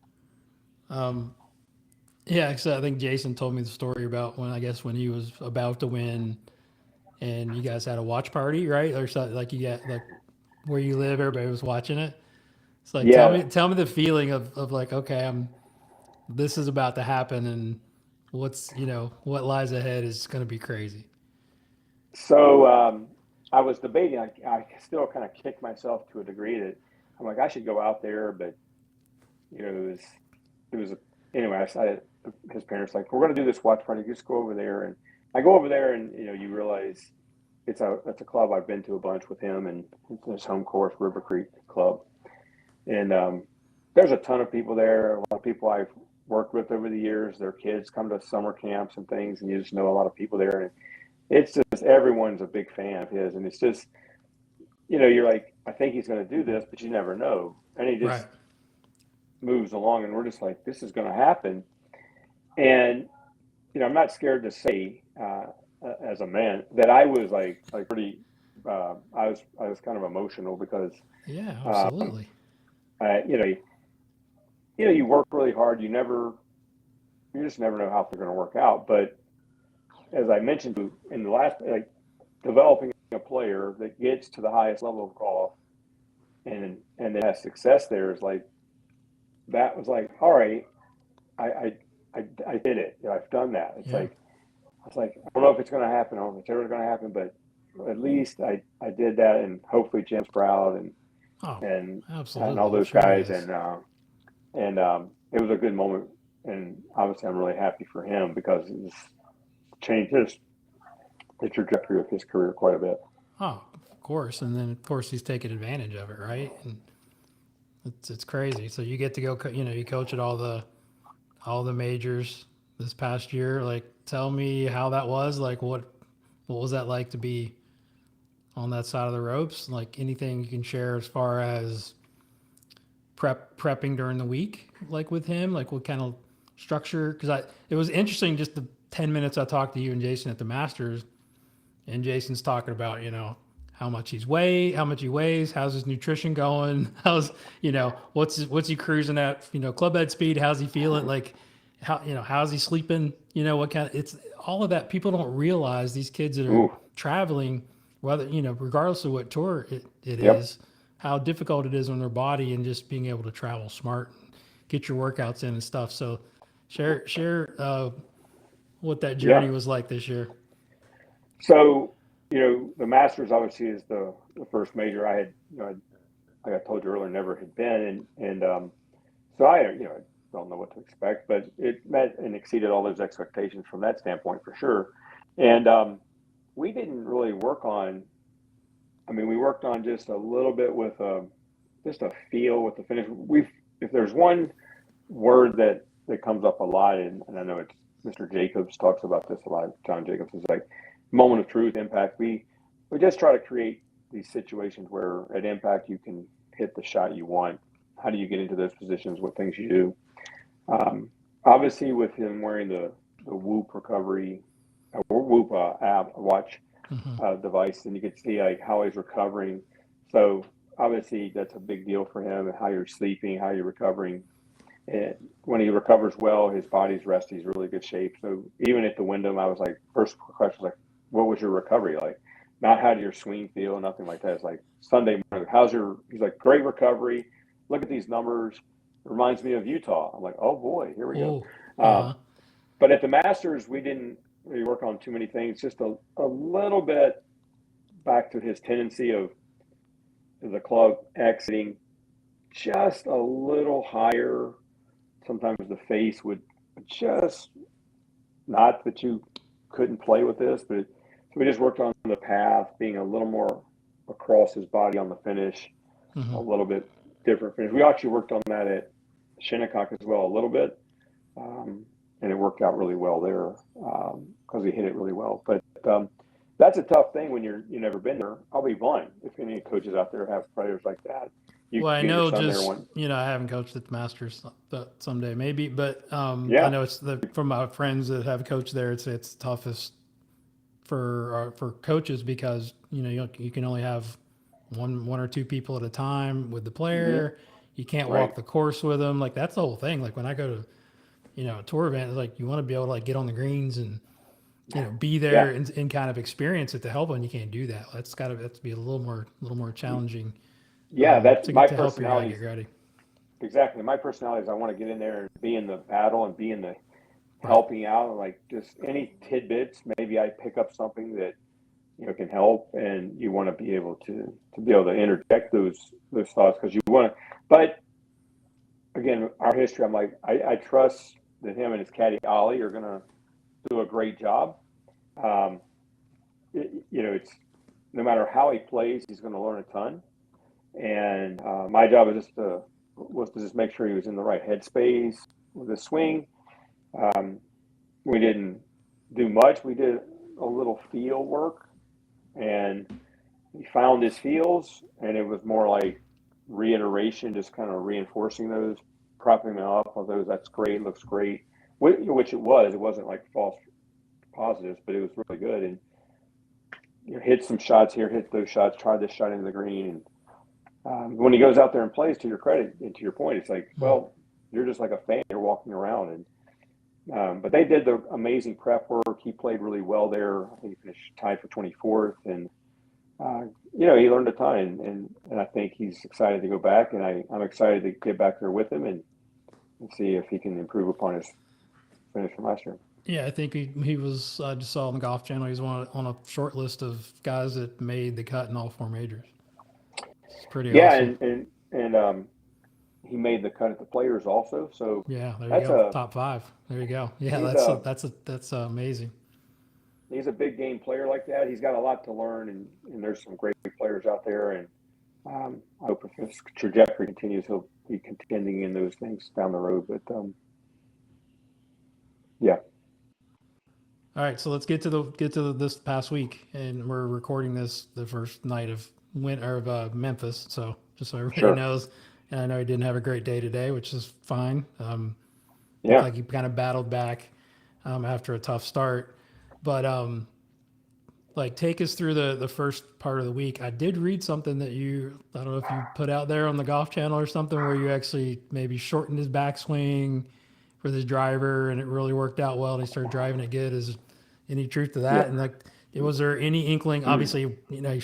Yeah, because I think Jason told me the story about when he was about to win, and you guys had a watch party, right? Or something like you got like where you live, everybody was watching it. It's like Yeah. tell me the feeling of like, okay, this is about to happen, and what lies ahead is going to be crazy. So I was debating. I still kind of kick myself to a degree that I'm like, I should go out there, but anyway. His parents like, we're going to do this watch party. Just go over there, and I go over there, and you realize it's a club I've been to a bunch with him, and it's his home course, River Creek Club, and there's a ton of people there. A lot of people I've worked with over the years. Their kids come to summer camps and things, and you just know a lot of people there, and it's just everyone's a big fan of his, and it's just you're like, I think he's going to do this, but you never know, and he just Right. moves along, and we're just like, this is going to happen. And I'm not scared to say, as a man, that I was like pretty. I was kind of emotional because, Yeah, absolutely. you work really hard. You just never know how they're going to work out. But as I mentioned in the last, like, developing a player that gets to the highest level of golf and that has success there is like, that was like, all right, I did it. I've done that. It's like, I was like, I don't know if it's going to happen. I don't know if it's ever going to happen, but at least I did that, and hopefully Jim's proud, and Oh, and absolutely. all those Sure guys, is. and it was a good moment, and obviously I'm really happy for him because it's changed the trajectory of his career quite a bit. Oh, of course. And then of course he's taking advantage of it, right? And it's crazy. So you get to go, you coach at all the majors this past year. Like, tell me how that was. Like, what was that like to be on that side of the ropes? Like, anything you can share as far as prepping during the week, like with him, like what kind of structure? Because it was interesting just the 10 minutes I talked to you and Jason at the Masters, and Jason's talking about how much he weighs, how's his nutrition going, what's he cruising at, club head speed, how's he feeling, like how's he sleeping, what kind of, it's all of that. People don't realize these kids that are Ooh, traveling, whether regardless of what tour it yep, is, how difficult it is on their body, and just being able to travel smart, and get your workouts in and stuff. So share what that yeah. journey was like this year. So the Masters obviously is the first major I had. Like I told you earlier, never had been, and so I don't know what to expect, but it met and exceeded all those expectations from that standpoint for sure. And we didn't really work on. I mean, we worked on just a little bit with just a feel with the finish. if there's one word that comes up a lot, and I know it's Mr. Jacobs talks about this a lot. John Jacobs is like moment of truth, impact. We just try to create these situations where at impact you can hit the shot you want. How do you get into those positions? What things you do? Obviously, with him wearing the Whoop recovery, Whoop app watch device, and you can see like how he's recovering. So obviously, that's a big deal for him, and how you're sleeping, how you're recovering. And when he recovers well, his body's rested. He's really good shape. So even at the Wyndham, I was like, first question was like, what was your recovery like? Not how did your swing feel, nothing like that. It's like Sunday morning, he's like, great recovery. Look at these numbers. Reminds me of Utah. I'm like, oh boy, here we go. But at the Masters, we didn't really work on too many things. Just a little bit back to his tendency of the club exiting just a little higher. Sometimes the face would just, not that you couldn't play with this, but we just worked on the path, being a little more across his body on the finish, a little bit different finish. We actually worked on that at Shinnecock as well a little bit, and it worked out really well there because he hit it really well. But that's a tough thing when you've never been there. I'll be blunt. If any coaches out there have players like that, I know I haven't coached at the Masters, but someday maybe. But I know it's from my friends that have coached there. It's toughest for coaches because you can only have one or two people at a time with the player. You can't walk the course with them. Like that's the whole thing. Like when I go to a tour event, it's like you want to be able to like get on the greens and be there and kind of experience it to help, and you can't do that. That's to be a little more challenging. Yeah, that's my to help your guy get ready. Exactly. My personality is I want to get in there and be in the battle and be in the helping out, and like just any tidbits. Maybe I pick up something that can help, and you want to be able to interject those thoughts because you want to. But again, our history, I'm like I trust that him and his caddy Ollie are going to do a great job. It's no matter how he plays, he's going to learn a ton. And my job was to just make sure he was in the right headspace with his swing. We didn't do much. We did a little feel work, and he found his feels, and it was more like reiteration, just kind of reinforcing those, propping them up of those. That's great, looks great, which it was. It wasn't like false positives, but it was really good. And hit some shots here, hit those shots, try this shot into the green. And when he goes out there and plays, to your credit and to your point, it's like, well, you're just like a fan. You're walking around, and but they did the amazing prep work. He played really well there. I think he finished tied for 24th, and he learned a ton. And I think he's excited to go back, and I'm excited to get back there with him and see if he can improve upon his finish from last year. Yeah, I think he was. I just saw on the Golf Channel he's on a short list of guys that made the cut in all four majors. It's pretty awesome. and he made the cut at the Players also. So yeah, there you go. Top 5. There you go. Yeah, that's amazing. He's a big game player like that. He's got a lot to learn, and there's some great players out there. And I hope if his trajectory continues, he'll be contending in those things down the road. But yeah. All right, so let's get to this past week, and we're recording this the first night of Memphis. So just so everybody knows, and I know he didn't have a great day today, which is fine. Like he kind of battled back after a tough start, but take us through the first part of the week. I did read something that I don't know if you put out there on the Golf Channel or something, where you actually maybe shortened his backswing for this driver, and it really worked out well, and he started driving it good. Is any truth to that? And was there any inkling? Obviously, he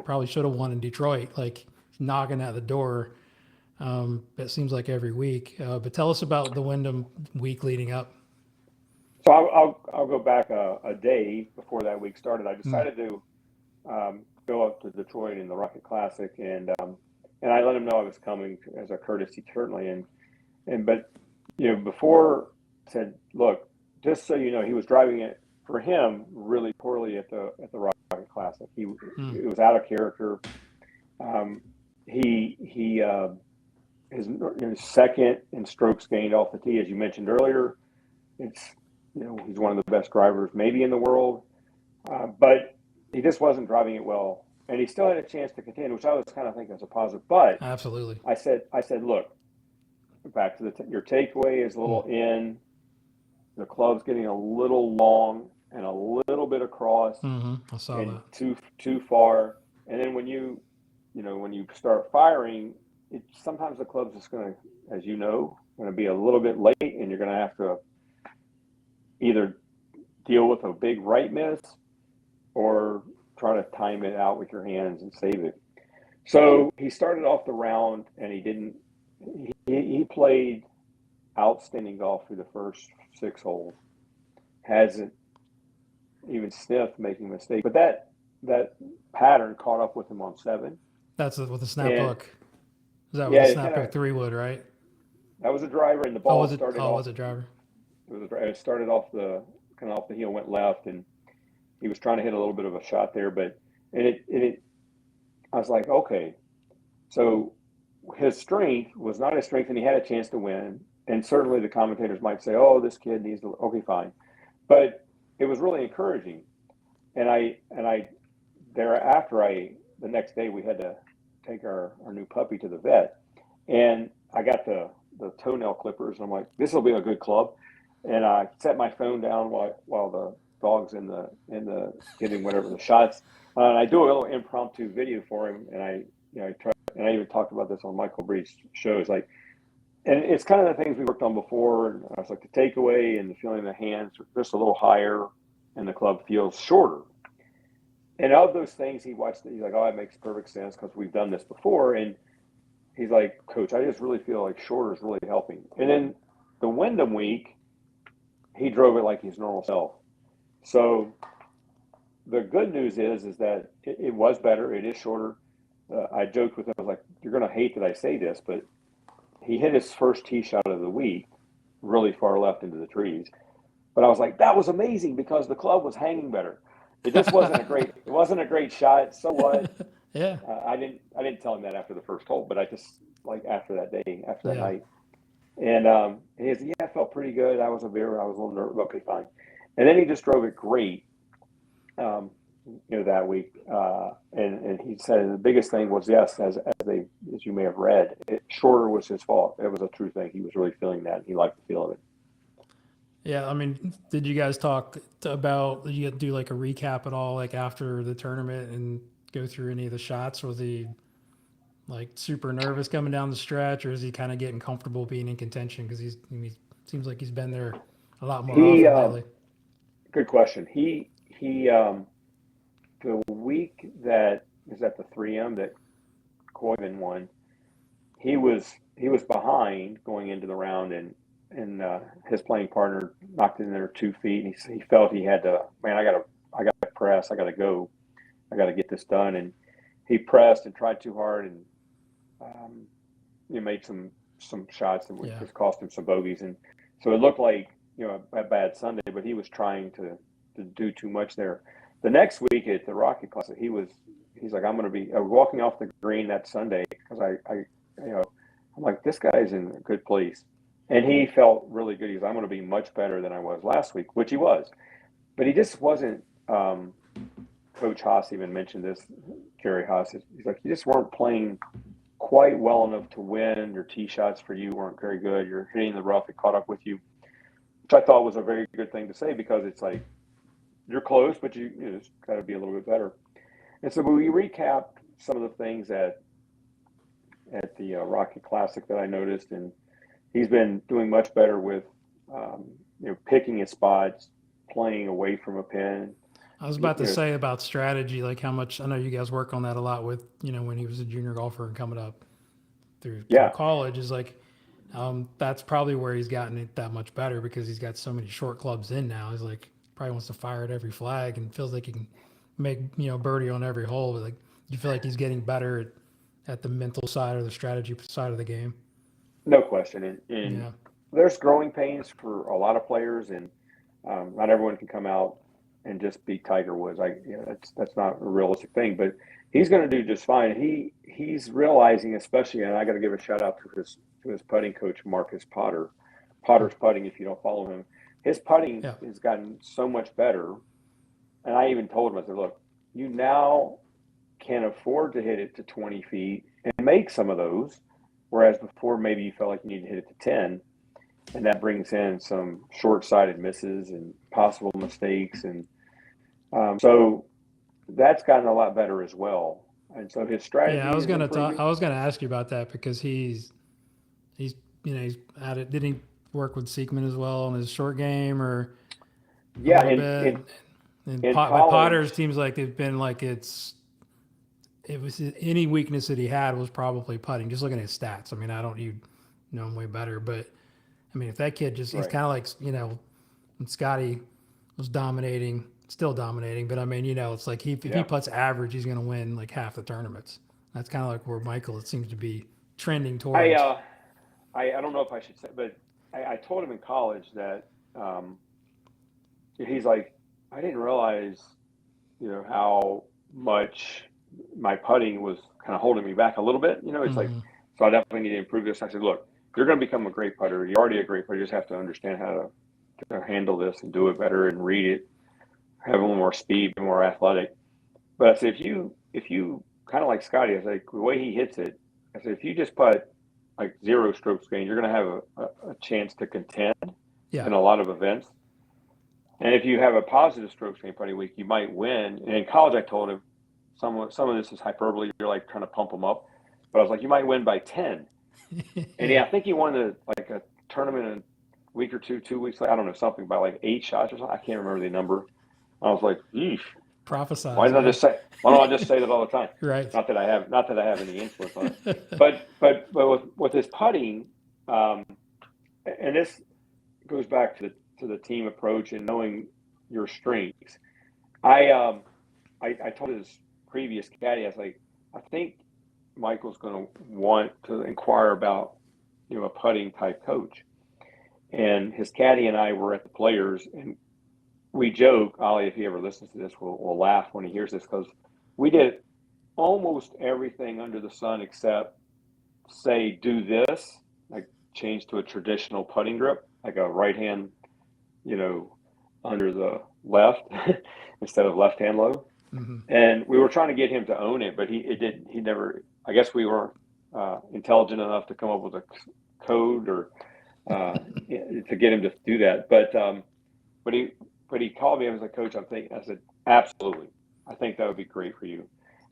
probably should have won in Detroit, like knocking at the door. It seems like every week. But tell us about the Wyndham week leading up. So I'll go back a day before that week started. I decided to go up to Detroit in the Rocket Classic, and I let him know I was coming as a courtesy, certainly. But before I said, look, just so you know, he was driving it for him really poorly at the Rocket Classic. It was out of character. He his second in strokes gained off the tee, as you mentioned earlier. It's, he's one of the best drivers maybe in the world, but he just wasn't driving it well, and he still had a chance to contend, which I was kind of thinking was a positive. But Absolutely. I said, look, back to your takeaway is a little in. The club's getting a little long and a little bit across, I saw and that. too far. And then when you start firing, sometimes the club's just going to, as going to be a little bit late, and you're going to have to either deal with a big right miss or try to time it out with your hands and save it. So he started off the round, and he played outstanding golf through the first 6 holes. Hasn't even sniffed making a mistake, but that pattern caught up with him on 7. That's with a snap hook. Is that with a snap hook 3-wood, right? That was a driver, and the ball started off. Was it driver? It started off kind of off the heel, went left, and he was trying to hit a little bit of a shot there, but I was like, okay, so his strength was not his strength, and he had a chance to win. And certainly the commentators might say, oh, this kid needs to, okay, fine. But it was really encouraging. And the next day we had to take our new puppy to the vet. And I got the toenail clippers, and I'm like, this will be a good club. And I set my phone down while the dog's in the getting whatever the shots. And I do a little impromptu video for him, and I even talked about this on Michael Breed's shows, and it's kind of the things we worked on before. And I was like, the takeaway and the feeling of the hands are just a little higher, and the club feels shorter. And of those things, he's like, oh, that makes perfect sense because we've done this before. And he's like, Coach, I just really feel like shorter is really helping. And then the Wyndham week, he drove it like his normal self. So the good news is that it was better. It is shorter. I joked with him, I was like, you're going to hate that I say this, but he hit his first tee shot of the week really far left into the trees. But I was like, that was amazing because the club was hanging better. It just wasn't a great shot. So what? Yeah. I didn't tell him that after the first hole, but I just after that night. And he said, yeah, I felt pretty good. I was a little nervous. Okay, fine. And then he just drove it great. That week, and he said the biggest thing was, yes, as you may have read, shorter was his fault. It was a true thing. He was really feeling that. He liked the feel of it. Yeah, I mean, did you guys talk about? Did you do like a recap at all, like after the tournament, and go through any of the shots? Was he like super nervous coming down the stretch, or is he kind of getting comfortable being in contention because he seems like he's been there a lot more often lately? Good question. He the week that is at the 3M that Coyven won, he was behind going into the round, and his playing partner knocked it in there 2 feet, and he felt he had to, man, I got to press, I got to go, I got to get this done, and he pressed and tried too hard, and he made some shots that just cost him some bogeys, and so it looked like a bad Sunday, but he was trying to do too much there. The next week at the Rocket Classic, he's like, I'm going to be walking off the green that Sunday because I'm like, this guy's in a good place. And he felt really good. I'm going to be much better than I was last week, which he was. But he just wasn't, Coach Haas even mentioned this, Jerry Haas. He's like, you just weren't playing quite well enough to win. Your tee shots for you weren't very good. You're hitting the rough. It caught up with you, which I thought was a very good thing to say because it's like, you're close, but you just got to be a little bit better. And so we recapped some of the things at the Rocket Classic that I noticed, and he's been doing much better with picking his spots, playing away from a pin. I was about to say about strategy, like how much I know you guys work on that a lot with when he was a junior golfer and coming up through college is like that's probably where he's gotten it that much better because he's got so many short clubs in now. He's like probably wants to fire at every flag and feels like he can make birdie on every hole. But like you feel like he's getting better at the mental side or the strategy side of the game. No question, and there's growing pains for a lot of players, and not everyone can come out and just be Tiger Woods. That's not a realistic thing. But he's going to do just fine. He's realizing, especially, and I got to give a shout out to his putting coach, Marcus Potter. Potter's putting, if you don't follow him, his putting has gotten so much better. And I even told him, I said, look, you now can afford to hit it to 20 feet and make some of those, whereas before maybe you felt like you needed to hit it to 10. And that brings in some short-sighted misses and possible mistakes. And so that's gotten a lot better as well. And so his strategy. Yeah, I was gonna ask you about that because he's at it. Did he work with Seekman as well on his short game or? Yeah, and Potter's teams like they've been like it was any weakness that he had was probably putting. Just looking at his stats. I mean, you know him way better, but I mean, if that kid he's kind of like when Scotty was still dominating, but I mean, it's like if he puts average, he's going to win like half the tournaments. That's kind of like where Michael, it seems to be trending towards. I don't know if I should say, but I told him in college that he's like, I didn't realize, how much my putting was kind of holding me back a little bit. It's like, so I definitely need to improve this. I said, look, you're going to become a great putter. You're already a great putter. You just have to understand how to handle this and do it better and read it, have a little more speed, be more athletic. But I said, if you kind of like Scotty, I said, the way he hits it, I said, if you just put like 0 strokes gain, you're going to have a chance to contend in a lot of events. And if you have a positive strokes gain putting week, you might win. And in college, I told him some of this is hyperbole. You're like trying to pump them up, but I was like, you might win by 10. And I think he won a tournament in a week or 2 weeks. I don't know, something by like 8 shots or something. I can't remember the number. I was like, eesh. Prophesy. Why don't I just say that all the time? Right. Not that I have any influence on it. But with his putting, and this goes back to the team approach and knowing your strengths. I told his previous caddy, I was like, I think Michael's going to want to inquire about, a putting type coach. And his caddy and I were at the Players, and we joke, Ollie, if he ever listens to this, will laugh when he hears this, because we did almost everything under the sun except say, do this, like change to a traditional putting grip, like a right hand, under the left instead of left hand low. Mm-hmm. And we were trying to get him to own it, but he never, I guess we weren't intelligent enough to come up with a code or to get him to do that. But he called me and was like, Coach, I said, absolutely. I think that would be great for you.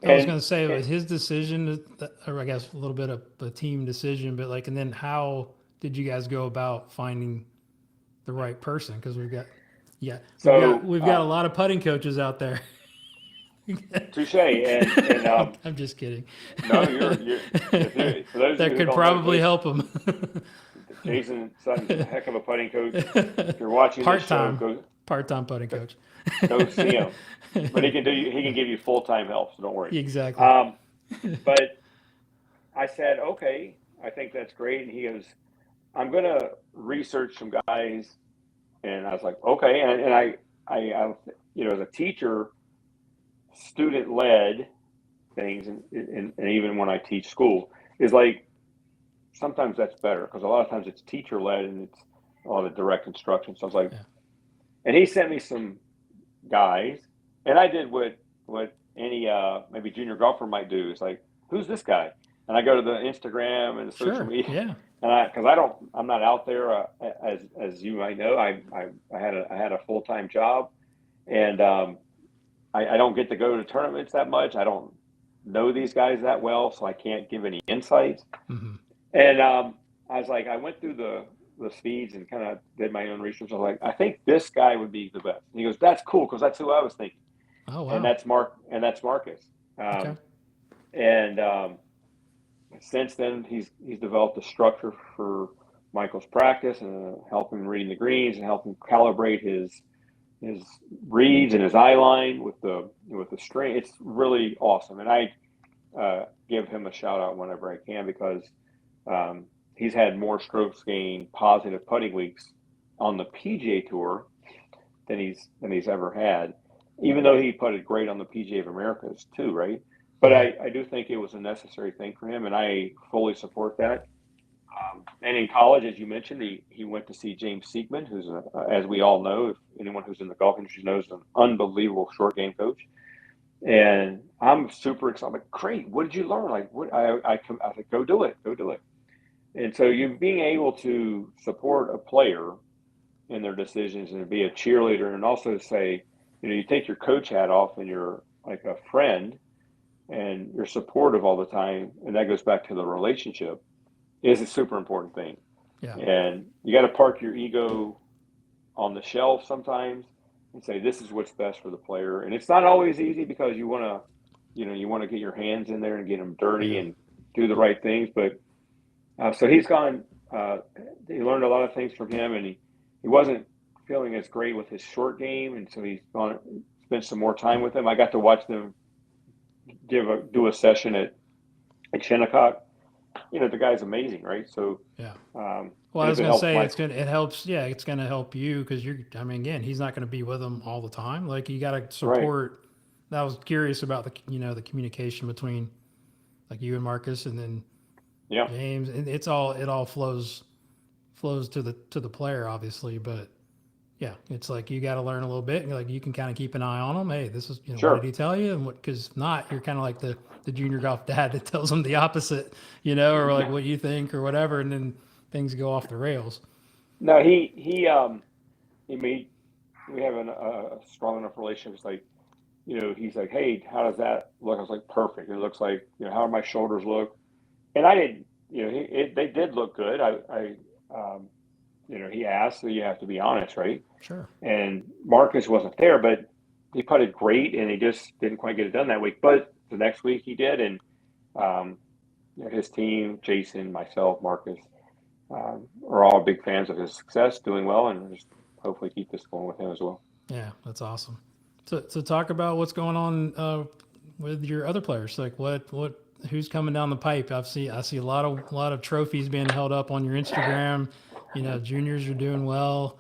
I was going to say it was his decision, or I guess a little bit of a team decision, but and then how did you guys go about finding the right person? Because we've got a lot of putting coaches out there. Touche. And I'm just kidding. No, you're for those that could probably help him. Jason Sutton's a heck of a putting coach. If you're watching this show, part-time putting coach. Go see him. But he can give you full-time help, so don't worry. Exactly. But I said, okay, I think that's great. And he goes, I'm going to research some guys. And I was like, okay. And I as a teacher, student-led things, and even when I teach school, is like, sometimes that's better because a lot of times it's teacher-led and it's a lot of direct instruction. So I was like, and he sent me some guys, and I did what any maybe junior golfer might do. It's like, who's this guy? And I go to the Instagram and the social media, and I'm not out there as you might know. I had a full-time job, and I don't get to go to tournaments that much. I don't know these guys that well, so I can't give any insights. Mm-hmm. And I was like, I went through the feeds and kind of did my own research. I was like, I think this guy would be the best. And he goes, that's cool, because that's who I was thinking. Oh, wow. And that's Marcus. Okay. And since then, he's developed a structure for Michael's practice and help him reading the greens and help him calibrate his reads and his eye line with the string. It's really awesome. And I give him a shout out whenever I can, because he's had more strokes gained positive putting weeks on the PGA Tour than he's ever had, even though he putted great on the PGA of Americas too, right? But I do think it was a necessary thing for him, and I fully support that. And in college, as you mentioned, he went to see James Sieckman, who's, as we all know, if anyone who's in the golf industry knows, an unbelievable short game coach. And I'm super excited. I'm like, great, what did you learn? Like, what I said, go do it. And so you being able to support a player in their decisions and be a cheerleader, and also say, you take your coach hat off and you're like a friend and you're supportive all the time, and that goes back to the relationship, is a super important thing. Yeah. And you got to park your ego on the shelf sometimes and say, this is what's best for the player. And it's not always easy, because you want to get your hands in there and get them dirty and do the right things. But so he's gone, he learned a lot of things from him, and he wasn't feeling as great with his short game. And so he's gone, spent some more time with him. I got to watch them do a session at Shinnecock. The guy's amazing, right? So yeah. Well, I was going to say it helps. Yeah, it's going to help you, because again, he's not going to be with them all the time. Like, you got to support. Right. I was curious about the communication between like you and Marcus, and then James, and it all flows to the player, obviously. But yeah, it's like you got to learn a little bit, and like you can kind of keep an eye on him. Hey, this is what did he tell you, and what? Because if not, you're kind of like the junior golf dad that tells him the opposite, or like what you think or whatever, and then things go off the rails. No, we have a strong enough relationship. It's like, he's like, hey, how does that look? I was like, perfect. It looks like, how do my shoulders look? And I didn't, they did look good. He asked, so you have to be honest, right? Sure. And Marcus wasn't there, but he putted great, and he just didn't quite get it done that week. But the next week he did, and his team, Jason, myself, Marcus, are all big fans of his success, doing well, and just hopefully keep this going with him as well. Yeah, that's awesome. So talk about what's going on with your other players. Like who's coming down the pipe? I see a lot of trophies being held up on your Instagram. Juniors are doing well.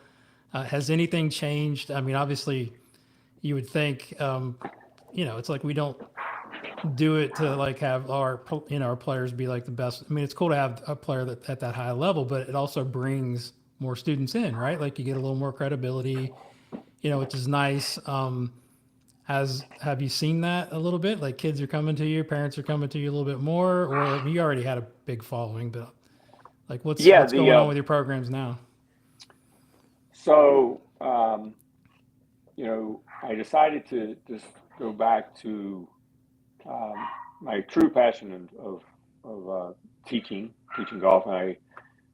Has anything changed? I mean, obviously, you would think, it's like we don't do it to like have our players be like the best. I mean, it's cool to have a player that at that high level, but it also brings more students in, right? Like you get a little more credibility, which is nice. Have you seen that a little bit? Like kids are coming to you, parents are coming to you a little bit more, or you already had a big following, but like what's going on with your programs now? So, I decided to just go back to my true passion of teaching golf. And I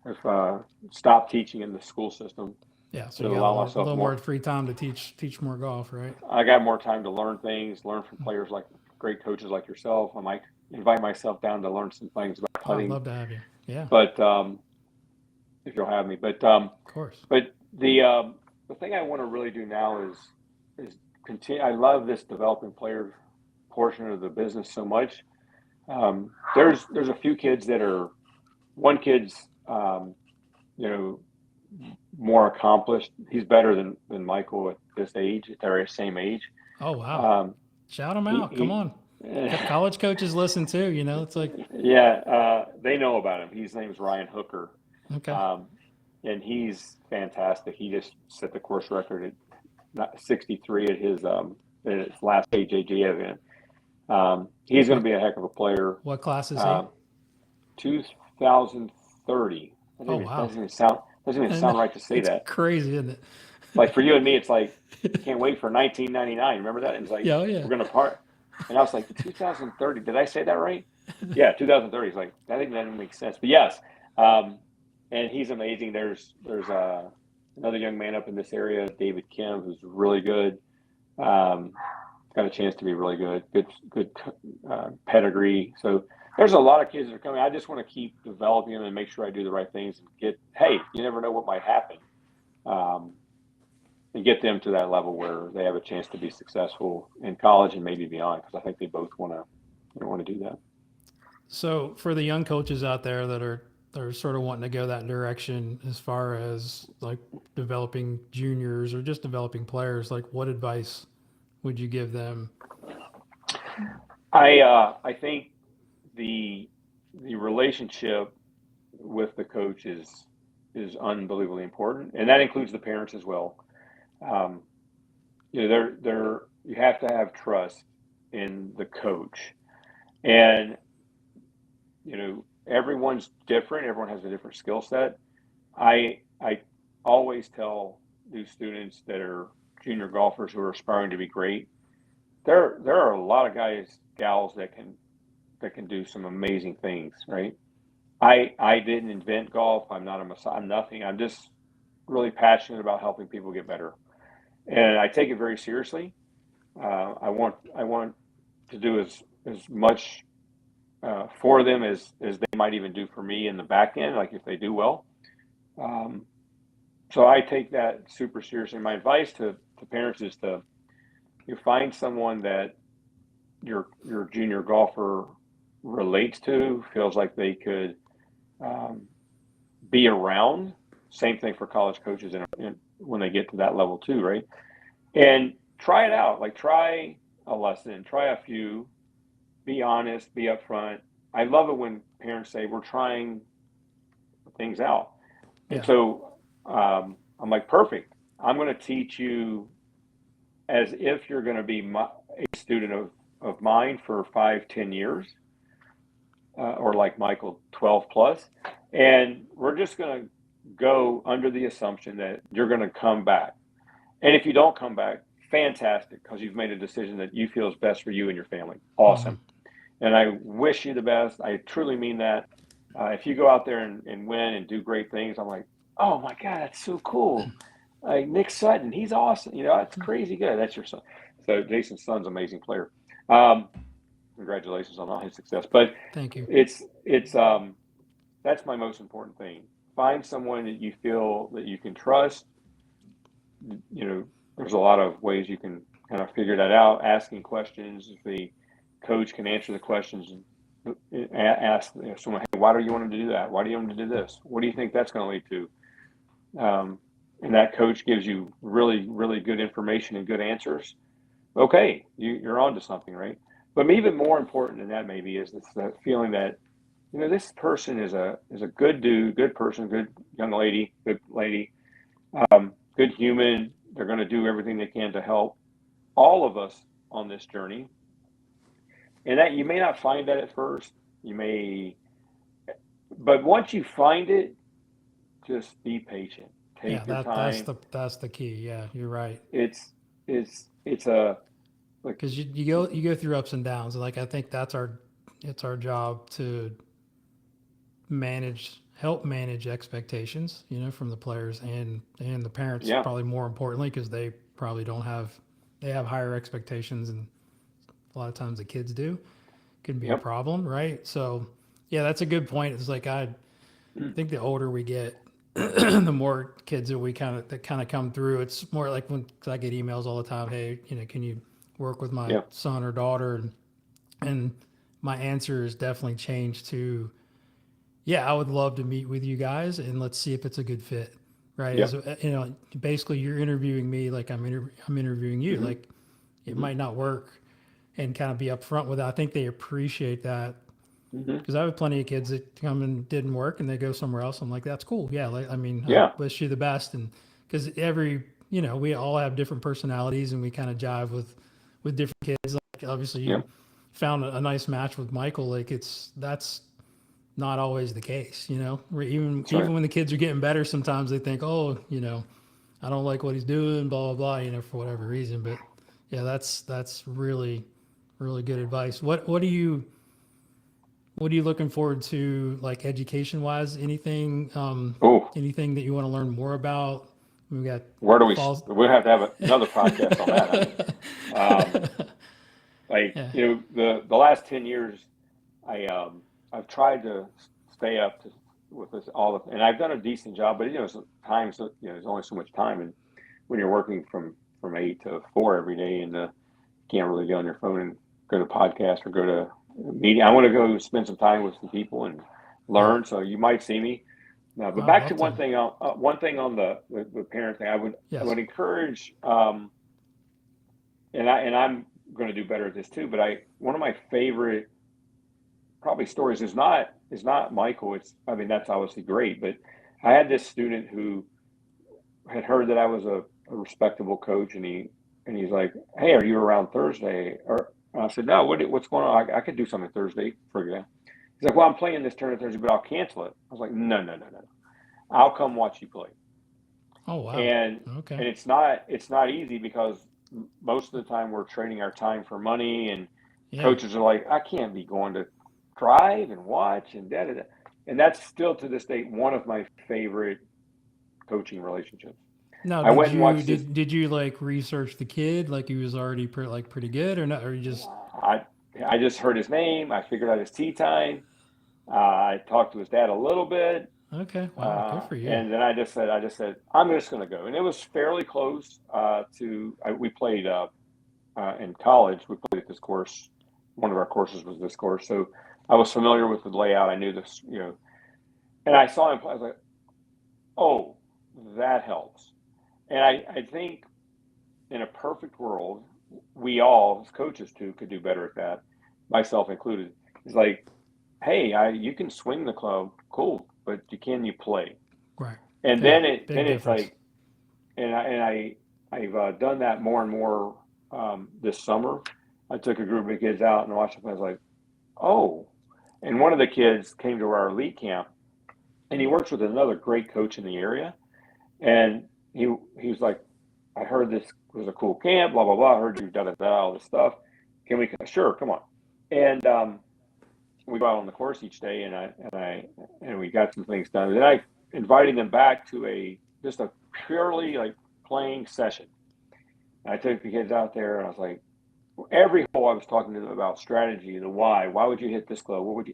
have stopped teaching in the school system. Yeah, so you got a little more free time to teach more golf, right? I got more time to learn from players like great coaches like yourself. I might invite myself down to learn some things about putting. I'd love to have you. Yeah. But if you'll have me, but of course. But the thing I want to really do now is continue. I love this developing player portion of the business so much. There's a few kids that are, one kid's more accomplished. He's better than Michael at this age, at their same age. Oh wow! Shout him out! Come on, college coaches listen too. It's like they know about him. His name's Ryan Hooker. Okay. And he's fantastic. He just set the course record at 63 at his last AJG event. He's going to be a heck of a player. What class is he? 2030. Oh wow! Doesn't even sound right to say it's that. Crazy, isn't it? Like for you and me, it's like can't wait for 1999. Remember that? And it's like we're going to part. And I was like, 2030. Did I say that right? Yeah, 2030. It's like that doesn't make sense. But yes. And he's amazing. There's another young man up in this area, David Kim, who's really good. Got a chance to be really good. Good pedigree. So there's a lot of kids that are coming. I just want to keep developing them and make sure I do the right things and you never know what might happen. And get them to that level where they have a chance to be successful in college and maybe beyond, because I think they both want to do that. So for the young coaches out there that are sort of wanting to go that direction as far as like developing juniors or just developing players, like what advice would you give them? I think the relationship with the coach is unbelievably important, and that includes the parents as well. Um, you have to have trust in the coach, and everyone's different. Everyone has a different skill set. I always tell new students that are junior golfers who are aspiring to be great. There are a lot of guys, gals that can do some amazing things, right? I didn't invent golf. I'm not a messiah. I'm nothing. I'm just really passionate about helping people get better, and I take it very seriously. I want to do as much for them as they might even do for me in the back end, like if they do well. Um, so I take that super seriously. My advice to parents is to you find someone that your junior golfer relates to, feels like they could um, be around. Same thing for college coaches when they get to that level too, right? And try it out. Like try a lesson, try a few, be honest, be upfront. I love it when parents say we're trying things out. And Yeah. so I'm like, perfect. I'm going to teach you as if you're going to be a student of mine for 5, 10 years, or like Michael, 12 plus. And we're just going to go under the assumption that you're going to come back. And if you don't come back, fantastic, because you've made a decision that you feel is best for you and your family. Mhm. Awesome. And I wish you the best. I truly mean that. If you go out there and win and do great things, I'm like, oh my God, that's so cool. Like Nick Sutton, he's awesome. That's crazy good. That's your son. So Jason's son's an amazing player. Um, Congratulations on all his success. But Thank you. it's that's my most important thing. Find someone that you feel that you can trust. There's a lot of ways you can kind of figure that out. Asking questions. If the coach can answer the questions, ask someone, hey, why do you want him to do that? Why do you want him to do this? What do you think that's going to lead to? And that coach gives you really, really good information and good answers. Okay, you're on to something, right? But even more important than that, maybe, is that feeling that this person is a good dude, good person, good young lady, good lady, good human. They're going to do everything they can to help all of us on this journey. And that you may not find that at first. But once you find it, just be patient. Yeah, Take your that's time. the key. Yeah, you're right. It's a like Because you go through ups and downs. Like I think it's our job to help manage expectations, from the players and the parents, yeah, probably more importantly, because they probably don't have they have higher expectations, and a lot of times the kids do. Can be a yep, problem, right? So yeah, that's a good point. It's like I think the older we get, the more kids that kind of come through. It's more like when 'cause I get emails all the time. Hey, can you work with my yeah, son or daughter? And my answer has definitely changed to, yeah, I would love to meet with you guys and let's see if it's a good fit, right? yeah, As basically you're interviewing me like I'm interviewing you. hmm Like it hmm might not work, and kind of be upfront with it. I think they appreciate that hmm because I have plenty of kids that come and didn't work and they go somewhere else. I'm like, that's cool. Yeah, like, I mean, I yeah, wish you the best, and because we all have different personalities and we kind of jive with different kids. Like obviously yeah. you found a nice match with Michael. Like that's not always the case. Where even That's right. even when the kids are getting better, sometimes they think, oh, I don't like what he's doing, blah blah blah, for whatever reason. But yeah, that's really really good advice. What are you looking forward to, like education wise? Oh, Anything that you want to learn more about? We got where do we? falls. We'll have to have another podcast on that. I think. Um, like Yeah, the last 10 years, I've tried to stay up with this and I've done a decent job. But sometimes there's only so much time, and when you're working from 8 to 4 every day, and you can't really get on your phone and go to podcast or go to a meeting. I want to go spend some time with some people and yeah. learn. So you might see me. No, but I'd back to love to. one thing on the parent thing. I Yes. would encourage, and I'm going to do better at this too. But one of my favorite probably stories is not Michael. I mean, that's obviously great, but I had this student who had heard that I was a respectable coach, and he's like, "Hey, are you around Thursday?" Or I said, "No, what's going on? I could do something Thursday for you." He's like, "Well, I'm playing this tournament Thursday, but I'll cancel it." I was like, "No, no, no, no. I'll come watch you play." Oh, wow. And Okay. and it's not easy because most of the time we're trading our time for money, and Yeah. coaches are like, "I can't be going to drive and watch and da da da." And that's still to this day one of my favorite coaching relationships. Now, I did went and you watched this. did you like research the kid like he was already pretty good or not? Or you just I I just heard his name. I figured out his tea time. I talked to his dad a little bit, okay? Wow, good for you. and then I just said I'm just going to go. And it was fairly close we played in college. We played at this course. One of our courses was this course, so I was familiar with the layout. I knew this, and I saw him play. I was like, oh, that helps. And I think in a perfect world, we all, as coaches too, could do better at that, myself included. It's like, hey, you can swing the club, cool, but you play? Right. And Yeah. then Big it's difference. like, I've done that more and more this summer. I took a group of kids out and watched them. I was like, oh, and one of the kids came to our elite camp, and he works with another great coach in the area, and he was like, I heard this was a cool camp, blah blah blah. I heard you da da da all this stuff. Can we? Sure, come on. And we go out on the course each day, and we got some things done. And then I invited them back to just a purely like playing session. And I took the kids out there, and I was like, every hole I was talking to them about strategy, the why. Why would you hit this club? What would you?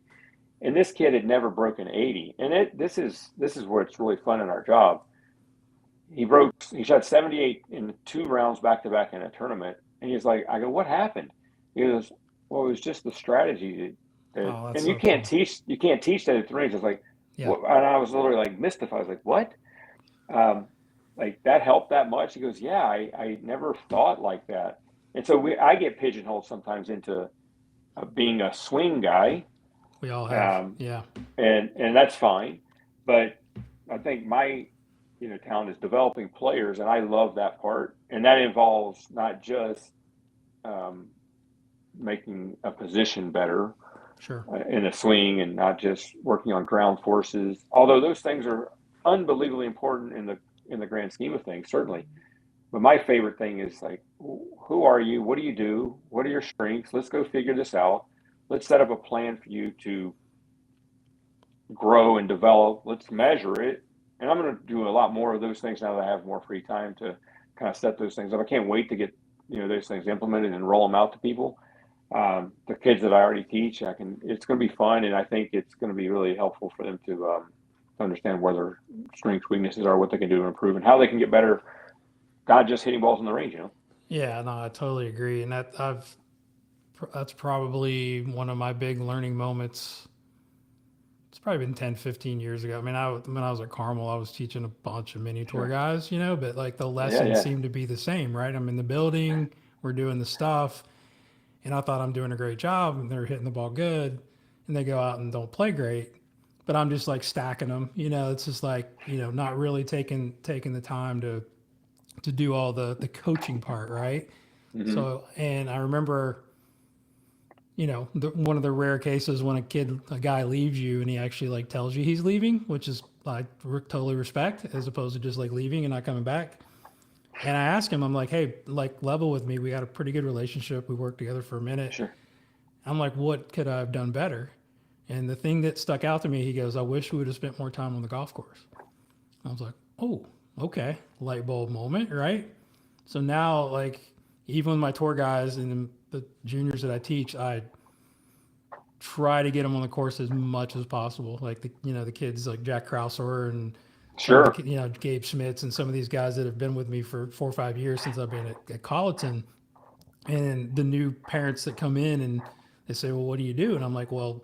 And this kid had never broken 80. And this is where it's really fun in our job. He shot 78 in 2 rounds back to back in a tournament. And he's like, I go, what happened? He goes, well, it was just the strategy Oh, that's and so cool. you can't teach that at the range. It's like, Yeah. what? And I was literally like mystified. I was like, what? Um, like that helped that much? He goes, yeah, I never thought like that. And so I get pigeonholed sometimes into being a swing guy. We all have. Um, Yeah. and that's fine. But I think my talent is developing players, and I love that part. And that involves not just um, making a position better Sure. in a swing, and not just working on ground forces. Although those things are unbelievably important in the grand scheme of things, certainly. But my favorite thing is like, who are you? What do you do? What are your strengths? Let's go figure this out. Let's set up a plan for you to grow and develop. Let's measure it. And I'm going to do a lot more of those things now that I have more free time to kind of set those things up. I can't wait to get those things implemented and roll them out to people. The kids that I already teach, it's going to be fun, and I think it's going to be really helpful for them to understand where their strengths, weaknesses are, what they can do to improve, and how they can get better. Not just hitting balls in the range. Yeah. No, I totally agree. And that's probably one of my big learning moments. It's probably been 10, 15 years ago. I mean, when I was at Carmel, I was teaching a bunch of mini tour Sure. guys, but like the Yeah, lessons yeah, seem to be the same, right? I'm in the building, we're doing the stuff, and I thought I'm doing a great job, and they're hitting the ball good, and they go out and don't play great, but I'm just like stacking them. It's just like not really taking the time to do all the coaching part, right? hmm So, and I remember, one of the rare cases when a guy leaves you and he actually like tells you he's leaving, which is I totally respect, as opposed to just like leaving and not coming back. And I asked him, I'm like, hey, like level with me. We had a pretty good relationship. We worked together for a minute. sure. I'm like, what could I have done better? And the thing that stuck out to me, he goes, I wish we would have spent more time on the golf course. I was like, oh, okay. Light bulb moment, right? So now, like, even with my tour guys and the juniors that I teach, I try to get them on the course as much as possible. Like the kids like Jack Krauser and some of Sure. the Gabe Schmitz and some of these guys that have been with me for 4 or 5 years since I've been at Colleton, and the new parents that come in and they say, well, what do you do? And I'm like, well,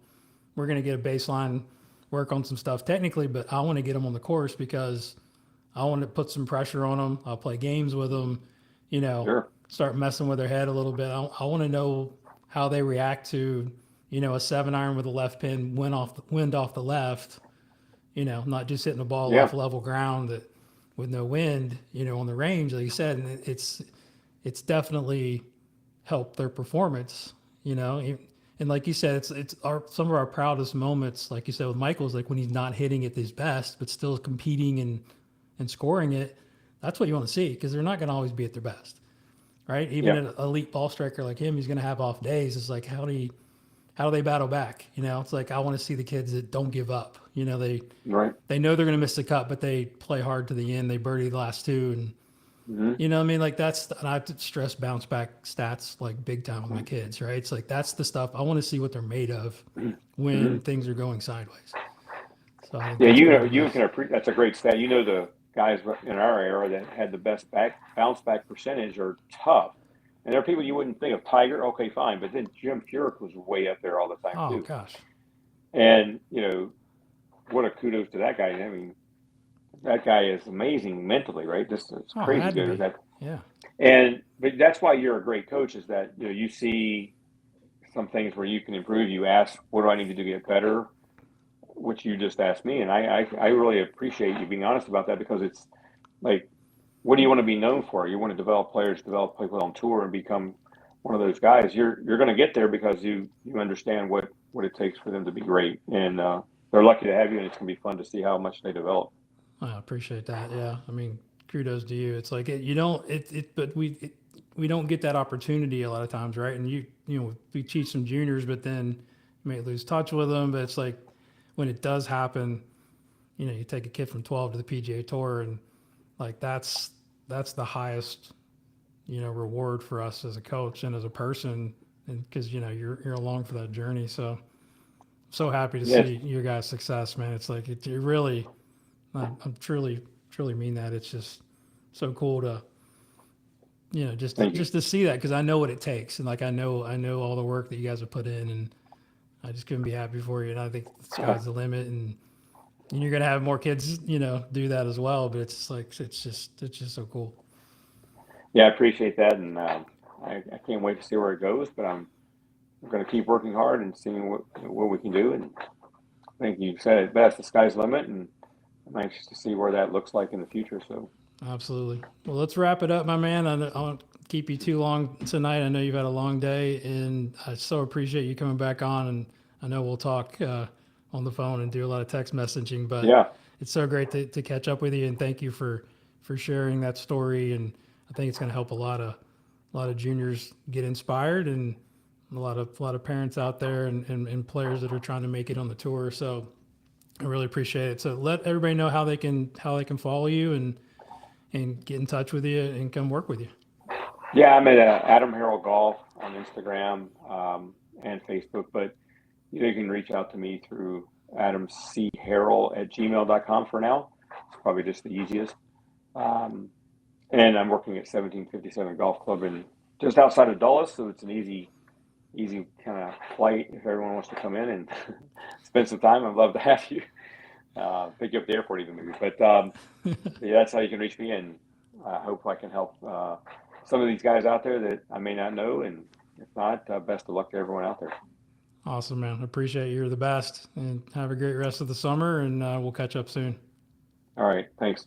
we're going to get a baseline, work on some stuff technically, but I want to get them on the course because I want to put some pressure on them. I'll play games with them, you know, Sure. start messing with their head a little bit. I want to know how they react to, a 7-iron with a left pin, wind off the left, not just hitting the ball Yeah. off level ground that with no wind, on the range, like you said, and it's definitely helped their performance, and like you said, it's some of our proudest moments, like you said with Michael's, like when he's not hitting at his best, but still competing and scoring it. That's what you want to see, because they're not going to always be at their best, right? Even Yeah. an elite ball striker like him, he's going to have off days. It's like, how do they battle back? It's like, I want to see the kids that don't give up. Right. They know they're going to miss the cut, but they play hard to the end. They birdie the last two, and Mm-hmm. what I mean? Like and I have to stress bounce back stats like big time with my kids, right? It's like, that's the stuff I want to see what they're made of when things are going sideways. So I think Yeah, that's you gonna know, be nice. that's a great stat. The guys in our era that had the best bounce back percentage are tough. And there are people you wouldn't think of. Tiger, okay, fine, but then Jim Furyk was way up there all the time Oh too. gosh. And what a kudos to that guy. I mean, that guy is amazing mentally, right? Just it's Oh, it crazy had to good. be. Yeah. But that's why you're a great coach. Is that you see some things where you can improve. You ask, what do I need to do to get better? Which you just asked me, and I really appreciate you being honest about that, because it's like, what do you want to be known for? You want to develop players, develop people on tour, and become one of those guys. You're going to get there because you understand what it takes for them to be great, and they're lucky to have you, and it's going to be fun to see how much they develop. I appreciate that. Yeah. I mean, kudos to you. It's like you don't but we don't get that opportunity a lot of times, right? And we teach some juniors, but then you may lose touch with them. But it's like when it does happen, you take a kid from 12 to the PGA Tour, and like that's the highest reward for us as a coach and as a person, and because you're along for that journey. So happy to Yes, see your guys' success, man. It's like it really. I'm truly mean that. It's just so cool to thank you. just to see that, because I know what it takes, and like I know all the work that you guys have put in, and I just couldn't be happy for you. And I think the sky's the limit, and you're gonna have more kids do that as well. But it's like it's just so cool. Yeah, I appreciate that, and I can't wait to see where it goes. But I'm going to keep working hard and seeing what we can do. And I think you said it best: the sky's the limit, and I'm anxious to see where that looks like in the future. So, Absolutely. Well, let's wrap it up, my man. I won't keep you too long tonight. I know you've had a long day, and I so appreciate you coming back on. And I know we'll talk on the phone and do a lot of text messaging, but yeah, it's so great to catch up with you. And thank you for sharing that story. And I think it's going to help a lot of juniors get inspired, and a lot of parents out there, and players that are trying to make it on the tour. So I really appreciate it. So let everybody know how they can follow you and get in touch with you and come work with you. yeah. I'm at Adam Harrell Golf on Instagram and Facebook, but you can reach out to me through adamcharrell@gmail.com for now. It's probably just the easiest. Um, and I'm working at 1757 Golf Club in just outside of Dulles, so it's an easy kind of flight if everyone wants to come in and spend some time. I'd love to have you. Pick you up at the airport even maybe. But yeah, that's how you can reach me, and I hope I can help some of these guys out there that I may not know, and if not, best of luck to everyone out there. Awesome, man. Appreciate you. You're the best, and have a great rest of the summer, and we'll catch up soon. All right, thanks.